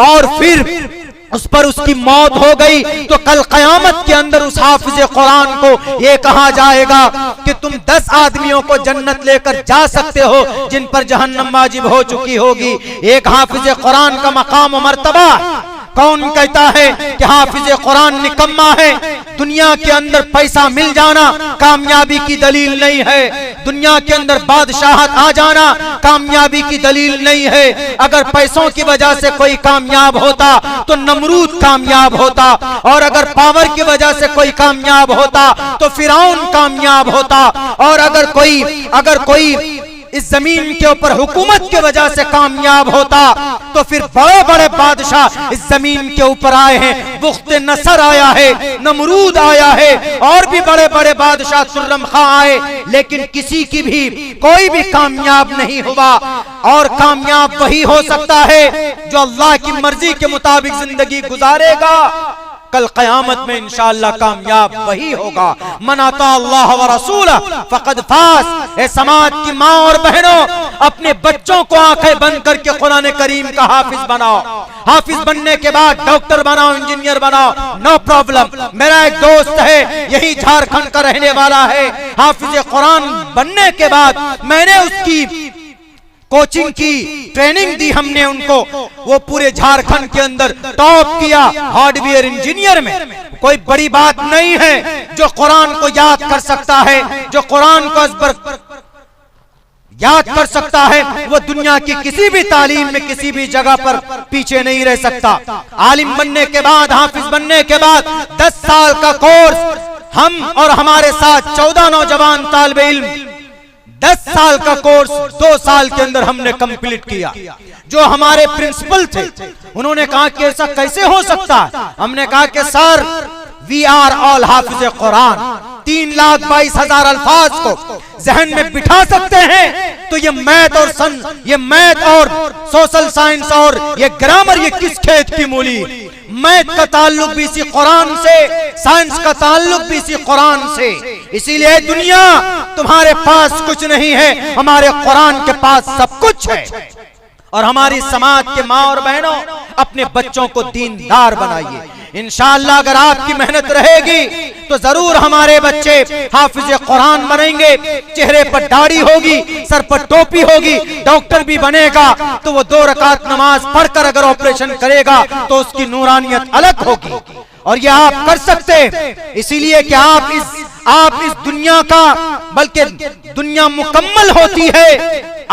और फिर उस पर उसकी मौत हो गई, तो कल कयामत के अंदर उस हाफिज कुरान को ये कहा जाएगा कि तुम 10 आदमियों को जन्नत लेकर जा सकते हो जिन पर जहन्नम वाजिब हो चुकी होगी। एक हाफिज कुरान का मकाम और मर्तबा। कौन कहता है कि हाफिज कुरान निकम्मा है? दुनिया के अंदर पैसा मिल जाना कामयाबी की दलील नहीं है, दुनिया के अंदर बादशाहत आ जाना कामयाबी की दलील नहीं है। अगर पैसों की वजह से कोई कामयाब होता तो नमरूद कामयाब होता, और अगर पावर की वजह से कोई कामयाब होता तो फिरौन कामयाब होता, और अगर कोई इस जमीन के ऊपर हुकूमत की वजह से कामयाब होता तो फिर बड़े बड़े बादशाह इस जमीन के ऊपर आए हैं। बुख्त नसर आया है, नमरूद आया है, और भी बड़े बड़े बादशाह खुर्रम खां आए, लेकिन किसी की भी कोई भी कामयाब नहीं हुआ। और कामयाब वही हो सकता है जो अल्लाह की मर्जी के मुताबिक जिंदगी गुजारेगा। कल क़यामत में इंशाअल्लाह कामयाब वही होगा। मन अता अल्लाह व रसूला फ़क़द फाज़। ए समाज की माँ और बहनों, अपने बच्चों को आंखें बंद करके कुरान करीम का हाफिज बनाओ। हाफिज बनने के बाद डॉक्टर बनाओ, इंजीनियर बनाओ, नो प्रॉब्लम। मेरा एक दोस्त है, यही झारखंड का रहने वाला है। हाफिज कुरान बनने के बाद मैंने उसकी कोचिंग की, ट्रेनिंग दी हमने उनको। वो पूरे झारखंड के अंदर टॉप किया हार्डवेयर इंजीनियर में। कोई बड़ी बात नहीं है। जो कुरान को याद कर सकता है, जो कुरान को अज़बर याद कर सकता है, वो दुनिया की किसी भी तालीम में किसी भी जगह पर पीछे नहीं रह सकता। आलिम बनने के बाद, हाफिज बनने के बाद 10 साल का कोर्स हम और हमारे साथ 14 नौजवान तालिबे इल्म 10 साल का कोर्स 2 साल के अंदर हमने कंप्लीट किया। जो हमारे प्रिंसिपल थे, उन्होंने कहा कि ऐसा कैसे हो सकता है। हमने कहा कि सर, वी आर ऑल हाफिज कुरान। 3,22,000 अल्फाज को जहन में बिठा सकते हैं तो ये मैथ और सोशल साइंस और ये ग्रामर, ये किस खेत की मूली। मैथ का ताल्लुक भी इसी कुरान से, साइंस का ताल्लुक भी इसी कुरान से। इसीलिए दुनिया, तुम्हारे पास कुछ नहीं है, हमारे कुरान के पास सब कुछ है। और हमारी समाज के माँ और बहनों, अपने बच्चों को दीनदार बनाइए। इंशाअल्लाह अगर आपकी मेहनत रहेगी तो जरूर हमारे बच्चे हाफिज कुरान बनेंगे। चेहरे पर दाढ़ी होगी, सर पर टोपी होगी, डॉक्टर भी बनेगा तो वो 2 रकात नमाज पढ़कर अगर ऑपरेशन करेगा तो उसकी नूरानियत अलग होगी। और ये आप कर सकते, इसीलिए कि आप इस दुनिया का, बल्कि दुनिया मुकम्मल होती है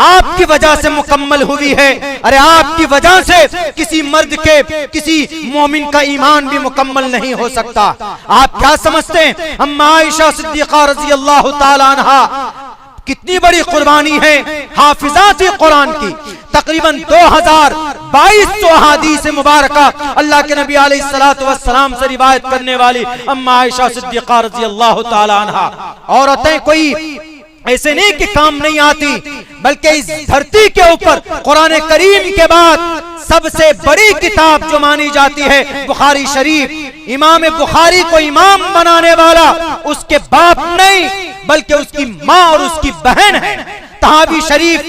आपकी वजह से मुकम्मल हुई है। अरे आपकी वजह से किसी मर्द के, किसी मोमिन का ईमान भी मुकम्मल नहीं हो सकता। आप क्या समझते हैं, अम्मा आयशा सिद्दीक़ा रज़ी अल्लाह ताला अन्हा कितनी बड़ी कुर्बानी है हाफिजात कुरान की। तकरीबन 2200 हदीस मुबारका अल्लाह के नबी अलैहिस्सलातु वस्सलाम से रिवायत करने वाली अम्मा आयशा सिद्दीक़ा रज़ी अल्लाह ताला अन्हा। औरतें कोई ऐसे नहीं कि काम नहीं आती, बल्कि इस धरती के ऊपर कुरान करीम के बाद सबसे बड़ी किताब जो मानी जाती है बुखारी शरीफ। इमाम बुखारी को इमाम बनाने वाला उसके बाप नहीं, बल्कि उसकी माँ और उसकी बहन है। तहावी शरीफ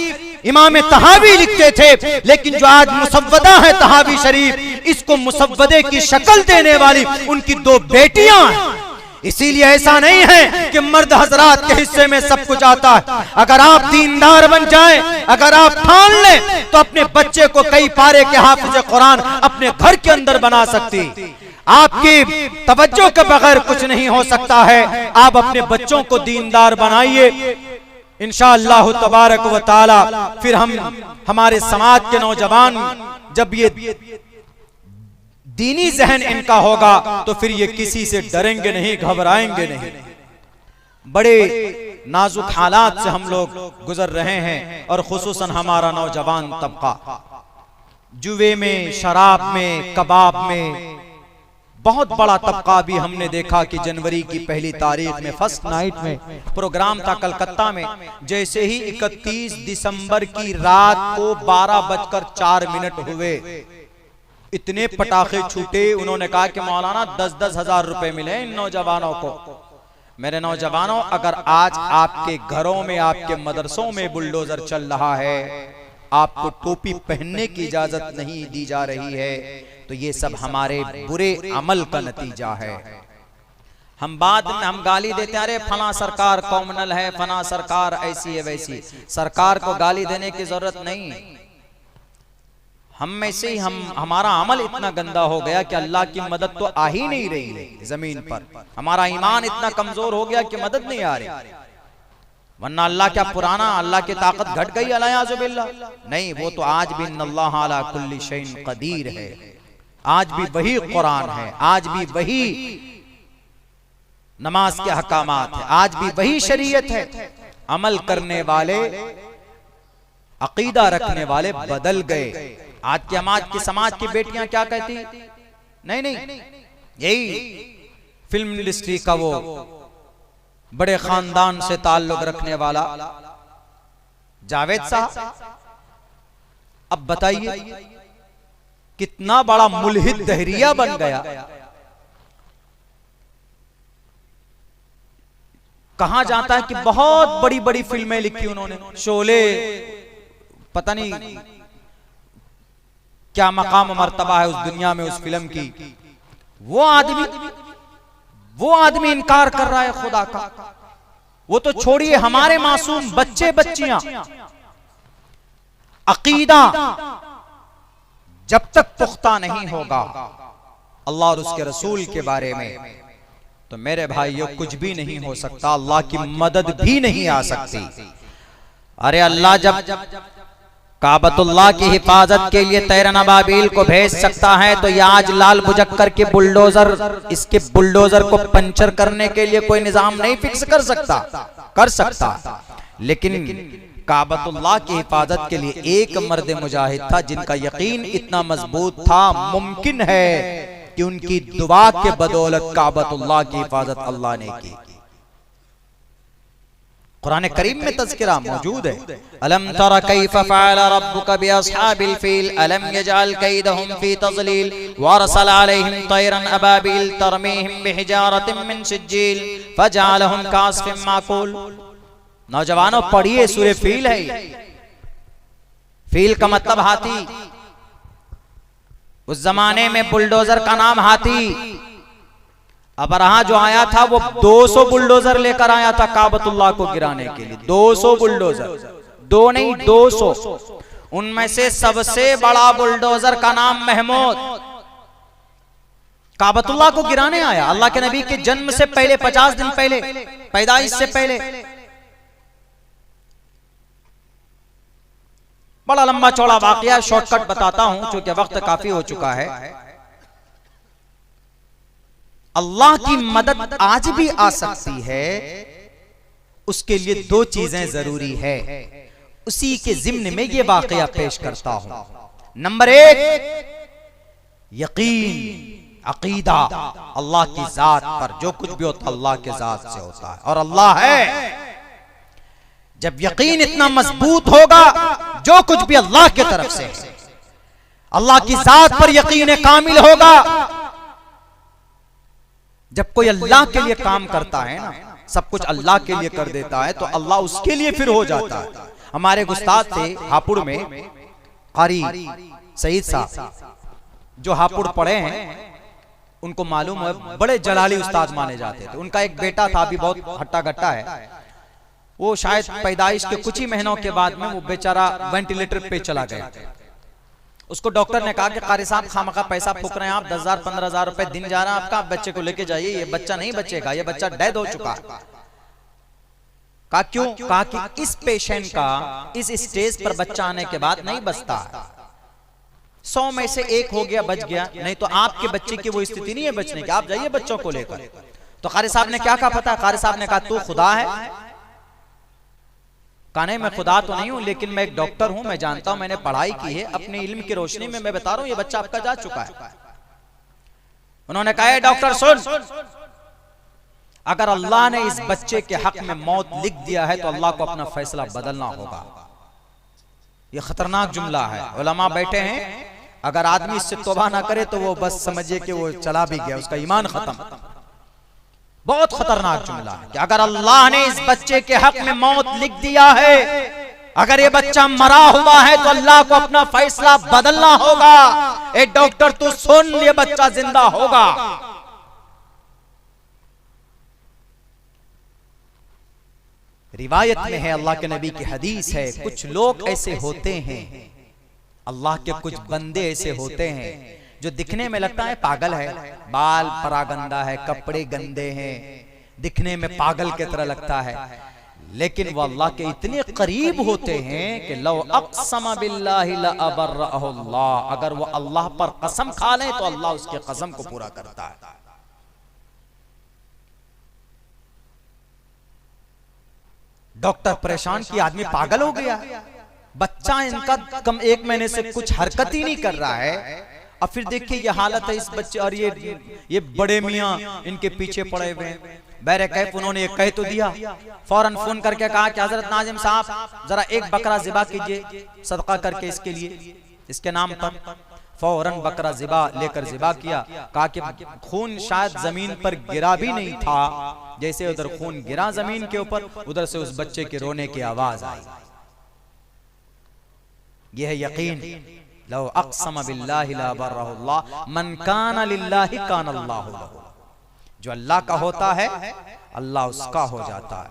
इमाम तहावी लिखते थे, लेकिन जो आज मुसव्वदा है तहावी शरीफ, इसको मुसव्वदे की शक्ल देने वाली उनकी 2 बेटियां हैं। इसीलिए ऐसा नहीं है कि मर्द हजरात के हिस्से में सब कुछ आता है। अगर आप दीनदार बन जाएं, अगर आप ठान लें, तो अपने बच्चे को कई पारे के हाफिज कुरान अपने घर के अंदर बना सकती। आपकी तवज्जो के बगैर कुछ नहीं हो सकता है। आप अपने बच्चों को दीनदार बनाइए, इंशाअल्लाह तबारक व तआला। फिर हमारे समाज के नौजवान जब ये दीनी जहन इनका होगा तो फिर ये किसी से डरेंगे नहीं, घबराएंगे नहीं। बड़े नाजुक हालात से हम लोग गुजर रहे हैं, और खुसूसन हमारा नौजवान तबका जुए में, शराब में, कबाब में बहुत बड़ा तबका भी हमने देखा कि जनवरी की 1 तारीख में फर्स्ट नाइट में प्रोग्राम था कलकत्ता में। जैसे ही 31 दिसंबर की रात को 12:04 हुए, इतने पटाखे छूटे। उन्होंने कहा कि मौलाना 10-10 हजार रुपए मिले इन नौजवानों को। मेरे नौजवानों, अगर आज आपके घरों में, आपके मदरसों में बुलडोजर चल रहा है, आपको टोपी पहनने की इजाजत नहीं दी जा रही है, तो ये सब हमारे बुरे अमल का नतीजा है। हम बाद में हम गाली देते हैं, अरे फला सरकार कॉमनल है, फला सरकार ऐसी है वैसी। सरकार को गाली देने की जरूरत नहीं। हम में से ही हमारा अमल इतना गंदा हो गया कि अल्लाह की मदद तो आ ही नहीं रही है जमीन पर। हमारा ईमान इतना कमजोर हो गया कि मदद नहीं आ रही। वरना अल्लाह क्या पुराना, अल्लाह की ताकत घट गई अलियाज़ुबिल्लाह? नहीं, वो तो आज भी इन्नल्लाह अला कुल्ली शैइन कदीर है। आज भी वही कुरान है, आज भी वही नमाज के हकामात है, आज भी वही शरीयत है। अमल करने वाले, अकीदा रखने वाले बदल गए। आज के समाज की बेटियां क्या कहती? नहीं, यही फिल्म इंडस्ट्री का वो बड़े खानदान से ताल्लुक रखने वाला जावेद साहब, अब बताइए कितना बड़ा मुल्हिद दहरिया बन गया। कहा जाता है कि बहुत बड़ी बड़ी फिल्में लिखी उन्होंने, शोले, पता नहीं क्या मकाम मर्तबा है उस दुनिया में उस फिल्म की। वो आदमी इनकार कर रहा है खुदा का। वो तो छोड़िए, हमारे मासूम बच्चे बच्चियां अकीदा जब तक पुख्ता नहीं होगा अल्लाह और उसके रसूल के बारे में, तो मेरे भाइयों कुछ भी नहीं हो सकता, अल्लाह की मदद भी नहीं आ सकती। अरे अल्लाह जब काबतुल्लाह की हिफाजत के लिए तैरन अबाबील को भेज सकता है, तो ये आज लाल मुजक्कर के बुलडोजर, इसके बुलडोजर को पंचर करने के लिए कोई निजाम नहीं फिक्स कर सकता। लेकिन काबतुल्लाह की हिफाजत के लिए एक मर्द मुजाहिद था जिनका यकीन इतना मजबूत था, मुमकिन है कि उनकी दुआ के बदौलत काबतुल्लाह की हिफाजत अल्लाह ने की। कुरान करीम में तज़किरा मौजूद है, अलम तरा कैफ फ़अल रब्बुका बिअस्हाबिल फील अलम यजअल कैदहुम फी तज़लील वरसल अलैहिम तैरन अबाबील तरमीहिम बिहिजारतिन मिन सिज्जील फजअलहुम कास्फिन माकूल। नौजवानों पढ़िए, सूरह फील है। फील का मतलब हाथी। उस जमाने में बुलडोजर का नाम हाथी। अबरहा जो आया था वो 200 बुलडोजर लेकर आया था काबतुल्लाह को गिराने के लिए। 200 बुलडोजर, 2 नहीं 200। उनमें से सबसे बड़ा बुलडोजर का नाम महमूद काबतुल्लाह को गिराने आया। अल्लाह के नबी के जन्म से पहले 50 दिन पहले, पैदाइश से पहले। बड़ा लंबा चौड़ा वाकया, शॉर्टकट बताता हूं क्योंकि वक्त काफी हो चुका है। अल्लाह की मदद आज भी आ सकती है, उसके लिए 2 चीजें जरूरी है। उसी के जिम्न में ये वाकया पेश करता हूं। नंबर 1, यकीन, अकीदा अल्लाह की जात पर। जो कुछ भी होता अल्लाह के जात से होता है और अल्लाह है। जब यकीन इतना मजबूत होगा, जो कुछ भी अल्लाह की तरफ से, अल्लाह की जात पर यकीन कामिल होगा। जब कोई अल्लाह के लिए काम करता है ना, सब कुछ अल्लाह के लिए कर देता है, तो अल्लाह उसके लिए फिर हो जाता है। हमारे उस्ताद थे हापुड़ में, कारी सईद साहब, जो हापुड़ पढ़े हैं उनको मालूम है, बड़े जलाली उस्ताद माने जाते थे। उनका एक बेटा था, अभी बहुत हट्टा गट्टा है। वो शायद पैदाइश के कुछ ही महीनों के बाद में वो बेचारा वेंटिलेटर पे चला गया। उसको डॉक्टर ने कहा कि कारी साहब खामखा पैसा फूक रहे हैं आप, 10,000-15,000 रुपए दिन जा रहा है आपका, आप बच्चे को लेके जाइए, ये बच्चा नहीं बचेगा, ये बच्चा डेड हो चुका है। कहा क्यों? कहा कि इस पेशेंट का इस स्टेज पर बच्चा आने के बाद नहीं बचता। 100 में से 1 हो गया, बच गया, नहीं तो आपके बच्चे की वो स्थिति नहीं है बचने की, आप जाइए बच्चों को लेकर। तो कारी साहब ने क्या कहा पता? कारी साहब ने कहा तू खुदा है? कहा नहीं, मैं खुदा तो नहीं हूं, लेकिन मैं एक डॉक्टर हूं, मैं जानता हूं, मैंने पढ़ाई की है, अपने इल्म की रोशनी में मैं बता रहा हूं ये बच्चा आपका जा चुका है। उन्होंने कहा डॉक्टर सुन, अगर अल्लाह ने इस बच्चे के हक में मौत लिख दिया है तो अल्लाह को अपना फैसला बदलना होगा। ये खतरनाक जुमला है, उलमा बैठे हैं, अगर आदमी इससे तौबा ना करे तो वो बस समझिए कि वो चला भी गया, उसका ईमान खत्म। बहुत खतरनाक जुमला है कि अगर अल्लाह ने इस बच्चे के हक में मौत लिख दिया है, अगर ये बच्चा मरा हुआ है तो अल्लाह को अपना फैसला बदलना होगा। ए डॉक्टर तू सुन, ये बच्चा जिंदा होगा। रिवायत में है, अल्लाह के नबी की हदीस है, कुछ लोग ऐसे होते हैं, अल्लाह के कुछ बंदे ऐसे होते हैं जो दिखने में लगता है पागल है, बाल परागंदा है, कपड़े गंदे हैं, दिखने में पागल की तरह लगता है, लेकिन वो अल्लाह के इतने करीब होते हैं कि लौ अक़सम बिल्लाहि लअबर्रअहु अल्लाह, अगर वो अल्लाह पर कसम खा लें तो अल्लाह उसके कसम को पूरा करता है। डॉक्टर परेशान कि आदमी पागल हो गया, बच्चा इनका कम 1 महीने से कुछ हरकत ही नहीं कर रहा है, और फिर देखिए ये हालत है इस बच्चे, और ये बड़े मियाँ इनके पीछे पड़े हुए हैं। बहरकैफ उन्होंने कह तो दिया, फौरन फोन करके कहा कि हजरत नाजिम साहब जरा एक बकरा ज़िबा कीजिए सदका करके इसके लिए, इसके नाम पर। फौरन बकरा ज़िबा लेकर ज़िबा किया। कहा कि खून शायद जमीन पर गिरा भी नहीं था, जैसे उधर खून गिरा जमीन के ऊपर, उधर से उस बच्चे के रोने की आवाज आई। यह है यकीन। लौ अक़सम बिल्लाहि ला बर्रहुल्लाह मन काना लिल्लाहि काना अल्लाहु लहु। जो अल्लाह का होता है अल्लाह उसका हो जाता है।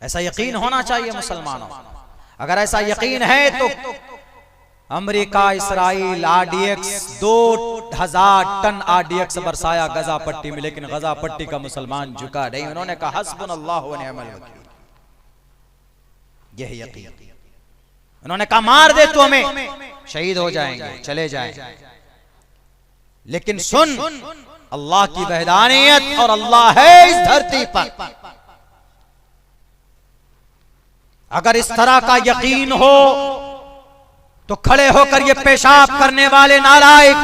ऐसा यकीन होना चाहिए मुसलमानों। अगर ऐसा यकीन है तो America, Israel RDX 2000 ton RDX बरसाया गजा पट्टी में, लेकिन गजा पट्टी का मुसलमान झुका नहीं। उन्होंने कहा हस्बुनल्लाहु व निअमल वकील। यह यकीन। उन्होंने कहा मार दे तो हमें, शहीद हो जाएंगे, चले जाएं, लेकिन सुन अल्लाह की वहदानियत और अल्लाह है इस धरती पर। अगर इस तरह का यकीन हो तो खड़े होकर ये पेशाब करने वाले नालायक,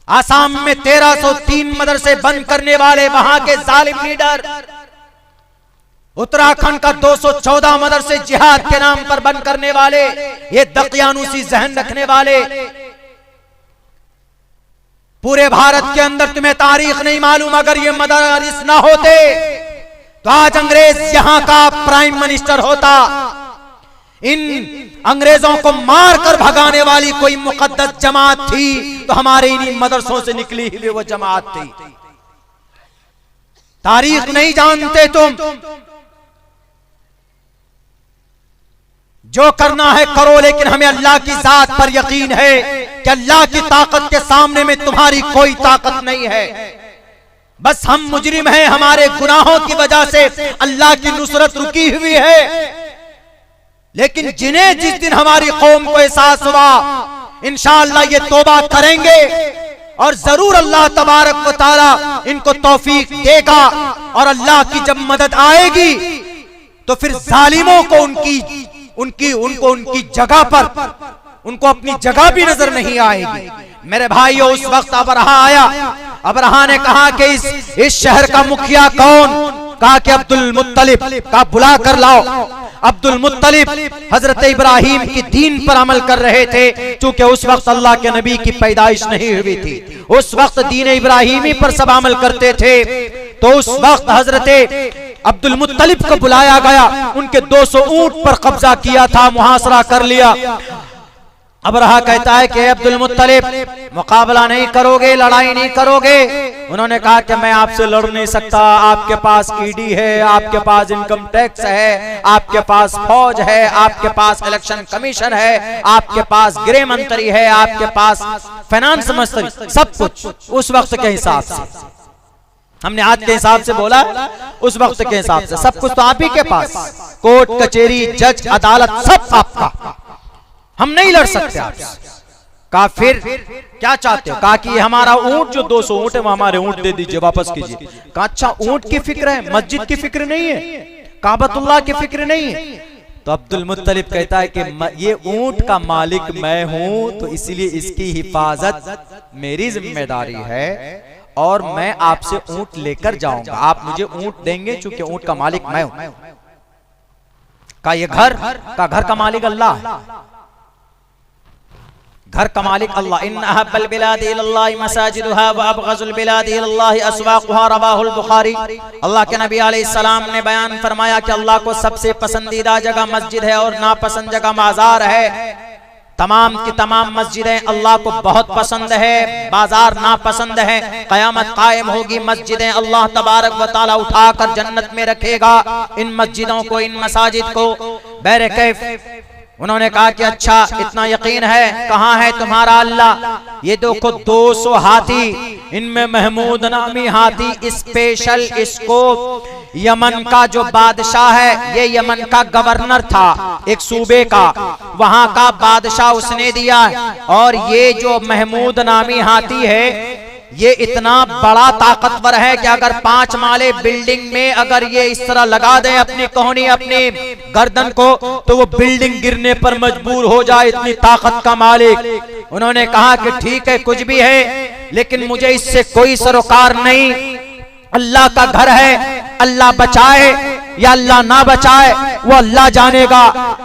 आसाम में 1303 मदरसे बंद करने वाले वहां के जालिम लीडर, उत्तराखंड का 214 मदरसे जिहाद के नाम पर बंद करने वाले, ये दकियानूसी जहन रखने वाले, पूरे भारत के अंदर तुम्हें तारीख नहीं मालूम। अगर ये मदरस ना होते तो आज अंग्रेज यहां का प्राइम मिनिस्टर होता। इन अंग्रेजों को मारकर भगाने वाली कोई मुकद्दस जमात थी तो हमारे इन्हीं मदरसों से निकली हुई वो जमात थी। तारीख नहीं जानते तुम। जो करना है करो, लेकिन हमें अल्लाह की जात पर यकीन है कि अल्लाह की ताकत के सामने में तुम्हारी कोई ताकत नहीं है। बस हम मुजरिम हैं, हमारे गुनाहों की वजह से अल्लाह की नुसरत रुकी हुई है। लेकिन जिन्हें जिस दिन हमारी कौम को एहसास हुआ, इंशाअल्लाह ये तौबा करेंगे और जरूर अल्लाह तबारक व तआला इनको तौफीक देगा। और अल्लाह की जब मदद आएगी तो फिर जालिमों को उनकी जगह पर उनको अपनी जगह भी नजर नहीं आएगी। मेरे भाइयों, उस वक्त अबरहा आया। अबरहा ने कहा कि इस शहर का मुखिया कौन? कहा कि अब्दुल मुत्तलिब। का बुला कर लाओ। अब्दुल मुत्तलिब हजरत इब्राहिम की दीन पर अमल कर रहे थे, क्योंकि उस वक्त अल्लाह के नबी की पैदाइश नहीं हुई थी। उस वक्त दीन इब्राहिमी पर सब अमल करते थे। तो उस वक्त हजरत अब्दुल मुत्तलिब को बुलाया गया। उनके 200 ऊंट पर कब्जा किया था, मुहासरा कर लिया। अबरहा कहता है कि अब्दुल मुत्तलिब, मुकाबला नहीं करोगे, लड़ाई नहीं करोगे? उन्होंने कहा कि मैं आपसे लड़ नहीं सकता। आपके पास ईडी है, आपके पास इनकम टैक्स है, आपके पास फौज है, आपके पास इलेक्शन कमीशन है, आपके पास गृह मंत्री है, आपके पास फाइनेंस मंत्री, सब कुछ उस वक्त के हिसाब से। हमने आज के हिसाब से बोला, उस वक्त के हिसाब से सब कुछ तो आप ही के पास। कोर्ट कचहरी, जज, अदालत, सब आपका। हम नहीं लड़ सकते आपसे। कहा फिर क्या चाहते हो? कहा कि हमारा ऊंट जो 200 ऊंट है वो हमारे ऊंट दे दीजिए, वापस कीजिए। कहा अच्छा, ऊंट की फिक्र है, मस्जिद की फिक्र नहीं है, काबतुल्लाह की फिक्र नहीं है। तो अब्दुल मुत्तलिब कहता है कि ये ऊंट का मालिक मैं हूं, तो इसीलिए इसकी हिफाजत मेरी जिम्मेदारी है और मैं आपसे ऊंट लेकर जाऊंगा। आप मुझे ऊंट देंगे, चूंकि ऊंट का मालिक मैं हूं। का ये घर का मालिक अल्लाह है। घर का मालिक अल्लाह। इन्न अहब्बल बिलादि इलल्लाहि मसाजिदुहा व अबग़ज़ुल बिलादि इलल्लाहि अस्वाक़ुहा, रवाहुल बुखारी। अल्लाह के नबी अलैहिस्सलाम ने बयान फरमाया कि अल्लाह को सबसे पसंदीदा जगह मस्जिद है और नापसंद जगह बाजार है। तमाम की तमाम मस्जिदें अल्लाह को बहुत पसंद है, बाजार नापसंद है। क़यामत कायम होगी, मस्जिदें अल्लाह तबारक व तआला उठाकर जन्नत में रखेगा। इन मस्जिदों को, इन मसाजिद को बैरकैफ। उन्होंने कहा कि अच्छा, इतना यकीन है, कहाँ है तुम्हारा अल्लाह? ये देखो 200 हाथी, इनमें महमूद नामी हाथी स्पेशल, इसको यमन का जो बादशाह है, ये यमन का गवर्नर था एक सूबे का, वहां का बादशाह उसने दिया। और ये जो महमूद नामी हाथी है, ये इतना बड़ा ताकतवर है कि अगर 5 माले बिल्डिंग में अगर ये इस तरह लगा दें अपनी कोहनी, अपनी गर्दन को, तो वो बिल्डिंग गिरने पर मजबूर हो जाए, इतनी ताकत का मालिक। उन्होंने कहा कि ठीक है, कुछ भी है, लेकिन मुझे इससे कोई सरोकार नहीं। अल्लाह का घर है, अल्लाह बचाए। या अल्लाह ना बचाए, वो अल्लाह जानेगा।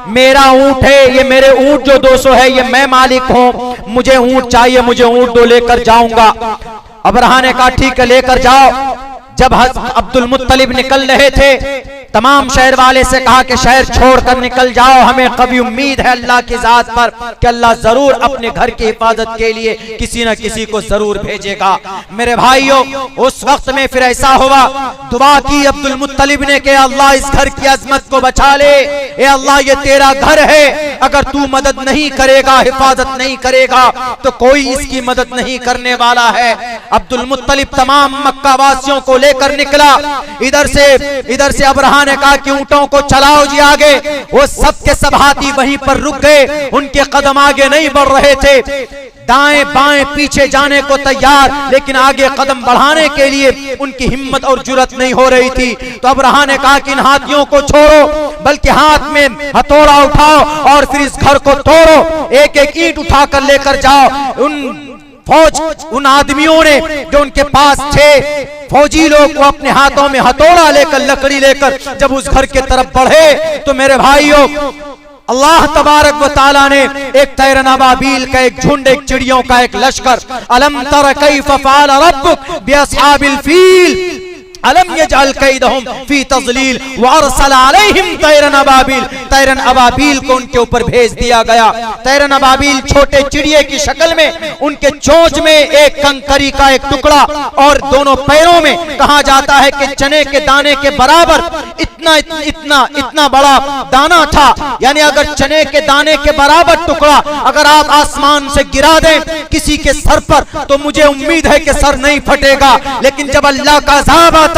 मेरा ऊंट है, ये मेरे ऊंट जो 200 है ये मैं मालिक हूं, मुझे ऊंट चाहिए, मुझे ऊंट 2 लेकर जाऊंगा। अब्रहा ने कहा ठीक है लेकर जाओ। जब अब्दुल मुत्तलिब निकल रहे थे, तमाम शहर वाले से कहा कि शहर छोड़कर निकल जाओ, हमें कभी उम्मीद है अल्लाह की जात पर कि अल्लाह जरूर अपने घर की हिफाजत के लिए किसी न किसी को जरूर भेजेगा। मेरे भाइयों, उस वक्त में फिर ऐसा हुआ, दुआ की अब्दुल मुत्तलिब ने कि अल्लाह इस घर की अजमत को बचा ले, ए अल्लाह ये तेरा घर है, अगर तू मदद नहीं करेगा, हिफाजत नहीं करेगा तो कोई इसकी मदद नहीं करने वाला है। अब्दुल मुत्तलिब तमाम मक्का वासियों को लेकर निकला। इधर से अब्रहा ने कहा कि ऊंटों को चलाओ जी आगे। वो सब के सब हाथी वहीं पर रुक गए, उनके कदम आगे नहीं बढ़ रहे थे, दाएं बाएं पीछे जाने को तैयार, लेकिन आगे कदम बढ़ाने के लिए उनकी हिम्मत और जुर्रत नहीं हो रही थी। तो अब्रहा ने कहा कि इन हाथियों को छोड़ो, बल्कि हाथ में हथौड़ा उठाओ और फिर इस घर को तोड़ो, एक एक ईंट उठाकर लेकर जाओ। उन आदमियों ने जो उनके पास थे, फौजी लोग, वो अपने हाथों में हथौड़ा लेकर, लकड़ी लेकर जब उस घर के तरफ बढ़े तो मेरे भाइयों, अल्लाह तबारक व तआला ने एक तैरन अबाबील का एक झुंड, एक चिड़ियों का एक लश्कर, अलम तर कैफ फ़अल रब्बुक बिअस्हाबिल फील अलम यजअल कैदहुम फी तज़लील व अरसल अलैहिम तैरन अबाबील, तैरन अबाबील को उनके ऊपर भेज दिया गया। तैरन अबाबील छोटे चिड़िए की शक्ल में, उनके चोंच में एक कंकरी का एक टुकड़ा और दोनों पैरों में कहा जाता है कि चने के दाने के बराबर इतना बड़ा दाना था। यानी अगर चने के दाने के बराबर टुकड़ा अगर आप आसमान से गिरा दें किसी के सर पर तो मुझे उम्मीद है कि सर नहीं फटेगा, लेकिन जब अल्लाह का अज़ाब आता,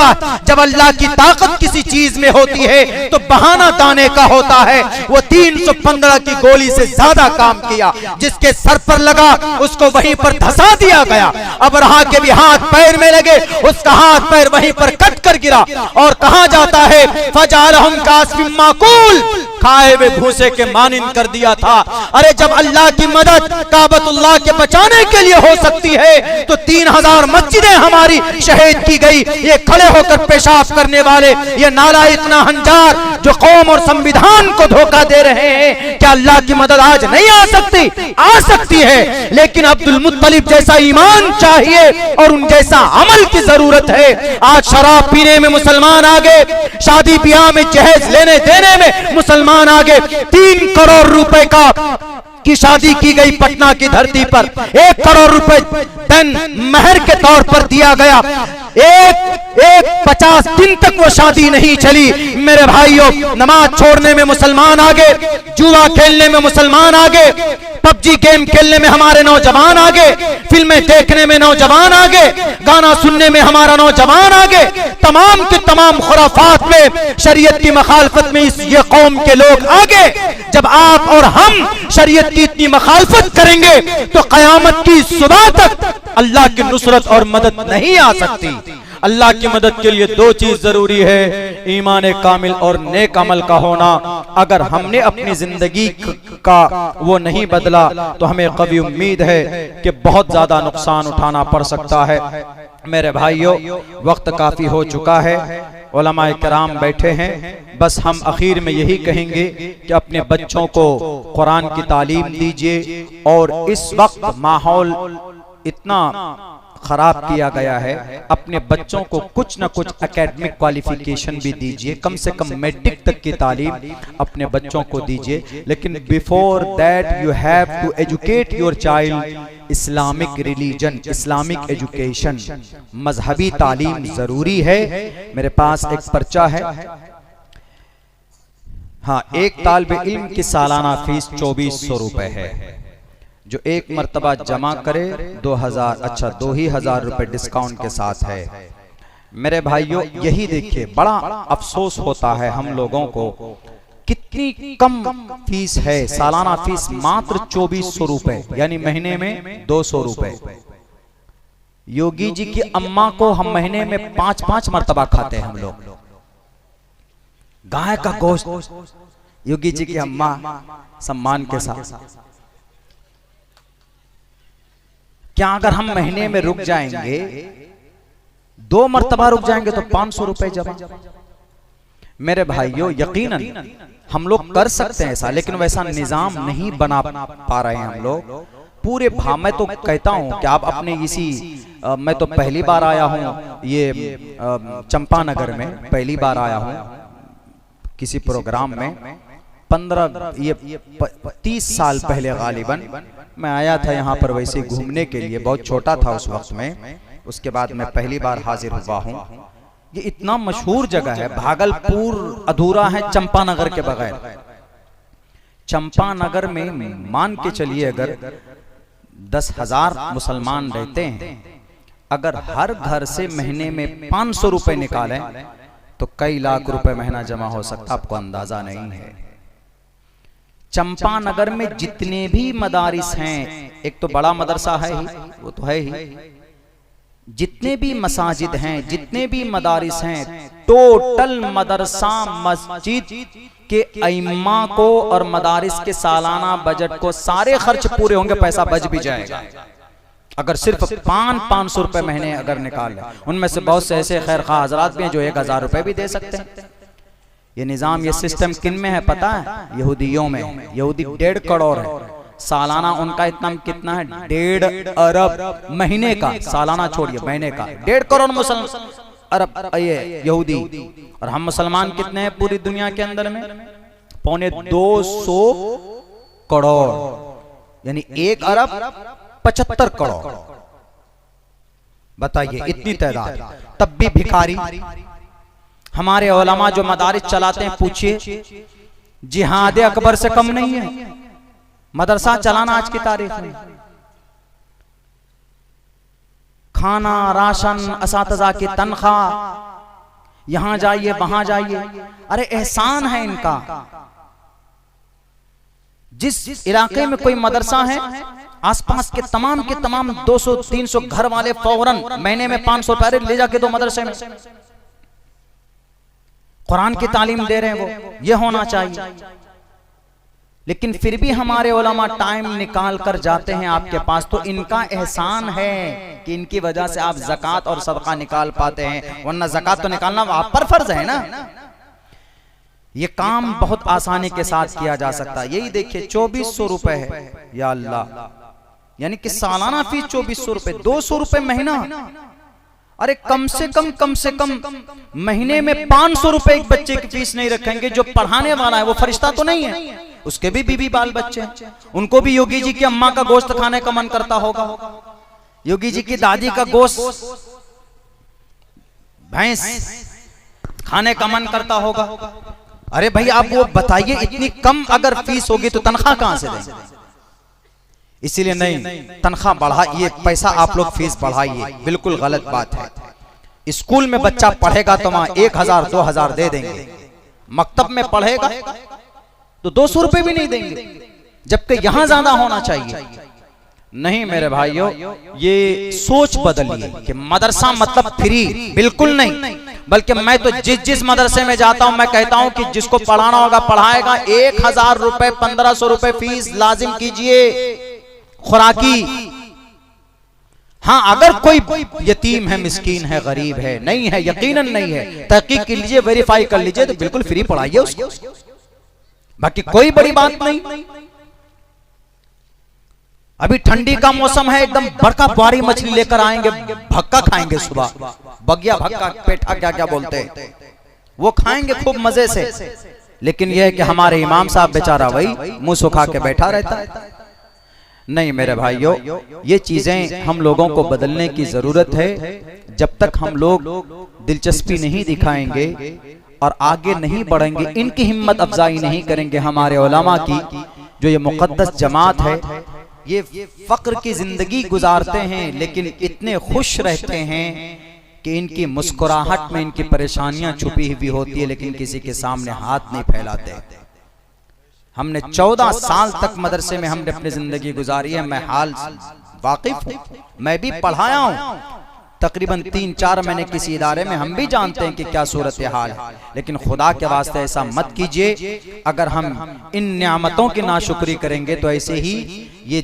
जब अल्लाह की ताकत किसी चीज में होती है तो बहाना दाने का होता है। वो 315 की गोली से ज्यादा काम किया, जिसके सर पर लगा उसको वहीं पर धसा दिया गया। अब्रहा के भी हाथ पैर में लगे, उसका हाथ पैर वहीं पर कट कर गिरा और कहा जाता है फजालहुम कास्फिम माकूल, खाए हुए भूसे के मानिंद कर दिया था। अरे जब अल्लाह की मदद काबतुल्लाह के बचाने के लिए हो सकती है तो 3000 मस्जिदें हमारी शहीद की गई। ये खड़े होकर पेशाब करने वाले, ये नालायक नाहंजार जो कौम और संविधान को धोखा दे रहे हैं, क्या अल्लाह की मदद आज नहीं आ सकती? आ सकती है, लेकिन अब्दुल मुत्तलिब जैसा ईमान चाहिए और उन जैसा अमल की जरूरत है। आज शराब पीने में मुसलमान आगे, शादी ब्याह में जहेज लेने देने में मुसलमान आगे। 3 करोड़ रुपए की शादी की गई पटना की धरती पर, 1 करोड़ रुपए धन महर के तौर पर दिया गया। एक 50 दिन तक वो शादी नहीं चली। मेरे भाइयों, नमाज छोड़ने में मुसलमान आगे, जुआ खेलने में मुसलमान आगे, पबजी गेम खेलने में हमारे नौजवान आगे, फिल्में देखने में नौजवान आगे, गाना सुनने में हमारा नौजवान आगे, तमाम के तमाम खुराफात में, शरीयत की मखालफत में ये कौम के लोग आगे। जब आप और हम शरीयत की इतनी मखालफत करेंगे तो कयामत की सुबह तक अल्लाह की नुसरत और मदद नहीं आ सकती। अल्लाह की मदद के लिए 2 चीज जरूरी है, ईमान कामिल और नेक अमल का होना। अगर हमने अपनी जिंदगी का वो नहीं बदला तो हमें कभी उम्मीद है कि बहुत ज्यादा नुकसान उठाना पड़ सकता है। मेरे भाइयों, वक्त काफी हो चुका है, उलमाए किराम बैठे हैं, बस हम आखिर में यही कहेंगे कि अपने बच्चों को कुरान की तालीम दीजिए। और इस वक्त माहौल इतना खराब किया गया है, अपने बच्चों को कुछ न कुछ एकेडमिक क्वालिफिकेशन भी दीजिए, कम से कम मैट्रिक तक की तालीम अपने बच्चों को दीजिए। लेकिन before that you have to educate your child Islamic religion, Islamic education, मजहबी तालीम जरूरी है। मेरे पास एक पर्चा है, हाँ, एक तालिब इल्म की सालाना फीस 2400 रुपए है। जो एक मर्तबा जमा करे 2000 रुपए डिस्काउंट के साथ है। मेरे भाइयों, यही देखिए, बड़ा अफसोस होता है हम लोगों को, कितनी कम फीस है। सालाना फीस मात्र 2400 रुपए, यानी महीने में 200 रुपए। योगी जी की अम्मा को हम महीने में 5-5 मर्तबा खाते हैं हम लोग, गाय का गोश्त। योगी जी की अम्मा सम्मान के साथ, क्या अगर हम महीने में रुक जाएंगे, 2 मर्तबा रुक जाएंगे तो 500 रुपए जमा। मेरे भाइयों यकीनन हम लोग कर सकते हैं ऐसा, लेकिन वैसा निजाम नहीं बना पा रहे हैं हम लोग पूरे मैं तो कहता हूं कि आप अपने मैं तो पहली बार आया हूं ये चंपानगर में, पहली बार आया हूं किसी प्रोग्राम में। 30 साल पहले गालिबन मैं आया था यहाँ पर वैसे घूमने के लिए, बहुत छोटा था उस वक्त में। उसके बाद मैं पहली बार हाजिर हुआ हूँ। ये इतना मशहूर जगह है, भागलपुर अधूरा है चंपानगर के बगैर। चंपानगर में मान के चलिए अगर 10,000 मुसलमान रहते हैं, अगर हर घर से महीने में 500 रुपए निकालें तो कई लाख रुपए महीना जमा हो सकता, आपको अंदाजा नहीं है। चंपानगर में जितने भी मदारिस हैं, एक तो बड़ा मदरसा है ही, वो तो है ही, जितने भी मसाजिद हैं, जितने भी मदारिस हैं, टोटल मदरसा मस्जिद के इमाम को और मदारिस के सालाना बजट को सारे खर्च पूरे होंगे, पैसा बच भी जाएगा अगर सिर्फ 500 रुपए महीने अगर निकाल ले। उनमें से बहुत से ऐसे खैर खा हजरात भी हैं जो 1000 रुपए भी दे सकते हैं। ये निजाम, ये सिस्टम किन में है पता है? यहूदियों में। यहूदी 1.5 करोड़ है सालाना, उनका इतना कितना है 1.5 अरब महीने का, सालाना छोड़िए महीने का 1.5 करोड़ मुसलमान अरब ये यहूदी। और हम मुसलमान कितने हैं पूरी दुनिया के अंदर में? 250 करोड़, यानी 1 अरब 75 करोड़। बताइए इतनी तादाद, तब भी भिखारी। हमारे उलमा जो मदारिस चलाते हैं, पूछिए जिहाद अकबर से कम नहीं है मदरसा चलाना आज की तारीख में। खाना, राशन, असातिज़ा की तनख्वाह, यहां जाइए वहां जाइए, अरे एहसान है इनका। जिस इलाके में कोई मदरसा है, आसपास के तमाम 200-300 घर वाले फौरन महीने में 500 रुपए ले जाके दो मदरसे में, कुरान की तालीम दे रहे हैं वो, ये होना चाहिए। लेकिन फिर भी हमारे उलमा टाइम निकाल कर जाते हैं आपके पास, तो इनका एहसान है कि इनकी वजह से आप ज़कात और सदका निकाल पाते हैं, वरना ज़कात तो निकालना आप पर फर्ज है ना। ये काम बहुत आसानी के साथ किया जा सकता है। यही देखिए 2400 रुपए है, या अल्लाह, यानी कि सालाना फीस 2400 रुपए, 200 रुपए महीना। अरे कम से कम महीने में 500 रुपए एक बच्चे की फीस नहीं रखेंगे? जो पढ़ाने वाला है वो फरिश्ता तो नहीं है, उसके भी बीबी बाल बच्चे हैं, उनको भी योगी जी की अम्मा का गोश्त खाने का मन करता होगा, योगी जी की दादी का गोश्त भैंस खाने का मन करता होगा। अरे भाई आप वो बताइए, इतनी कम अगर फीस होगी तो तनख्वाह कहां से देंगे? इसीलिए नहीं, तनख्वाह बढ़ाइए, पैसा आप लोग फीस बढ़ाइए, बिल्कुल गलत बात है। स्कूल में बच्चा पढ़ेगा तो वहां 1000-2000 दे देंगे, मकतब में पढ़ेगा तो 200 रुपए भी नहीं देंगे, जबकि यहां ज्यादा होना चाहिए। नहीं मेरे भाइयों, ये सोच बदलिए कि मदरसा मतलब फ्री, बिल्कुल नहीं। बल्कि मैं तो जिस मदरसे में जाता हूं, मैं कहता हूं कि जिसको पढ़ाना होगा पढ़ाएगा, 1000 रुपए 1500 रुपए फीस लाजिम कीजिए, खुराकी। हाँ, अगर कोई यतीम है, मिस्कीन है, गरीब है, नहीं है, यकीनन नहीं है, तहकीक कर लीजिए, वेरीफाई कर लीजिए, तो बिल्कुल फ्री पढ़ाइए उसको, बाकी कोई बड़ी बात नहीं। अभी ठंडी का मौसम है, एकदम बड़का बारी मछली लेकर आएंगे, भक्का खाएंगे सुबह, बगिया भक्का, पेठा क्या क्या बोलते हैं, वो खाएंगे खूब मजे से। लेकिन यह है कि हमारे इमाम साहब बेचारा वही मुंह सुखा के बैठा रहता है। नहीं मेरे भाइयों, ये चीजें हम लोगों को बदलने की जरूरत है। जब तक हम लोग दिलचस्पी नहीं दिखाएंगे और आगे नहीं बढ़ेंगे, इनकी हिम्मत अफजाई नहीं करेंगे, हमारे उलमा की जो ये मुकद्दस जमात है, ये फक्र की जिंदगी गुजारते हैं लेकिन इतने खुश रहते हैं कि इनकी मुस्कुराहट में इनकी परेशानियां छुपी हुई होती है, लेकिन किसी के सामने हाथ नहीं फैलाते। हमने 14 साल तक मदरसे में हमने अपनी जिंदगी गुजारी है, मैं हाल वाकिफ हूं, मैं भी पढ़ाया हूं तकरीबन 3-4 महीने किसी इदारे में, हम भी जानते हैं कि क्या सूरत हाल है। लेकिन खुदा के वास्ते ऐसा मत कीजिए, अगर हम इन नियामतों की नाशुक्री करेंगे तो ऐसे ही ये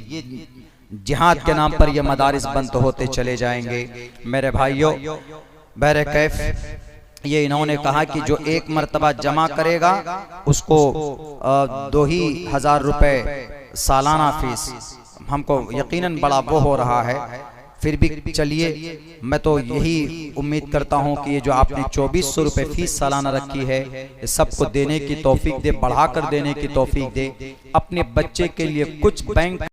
जिहाद के नाम पर ये मदारिस बंद होते चले जाएंगे। मेरे भाइयों, बहरे कैफ ये इन्होंने कहा कि जो एक मर्तबा जमा करेगा उसको 2,000 रुपए सालाना फीस। हमको यकीनन बड़ा वो हो रहा है, फिर भी चलिए मैं तो यही उम्मीद करता हूं कि ये जो आपने 2400 रुपए फीस सालाना रखी है ये सबको देने की तौफीक दे, बढ़ाकर देने की तौफीक दे। अपने बच्चे के लिए कुछ बैंक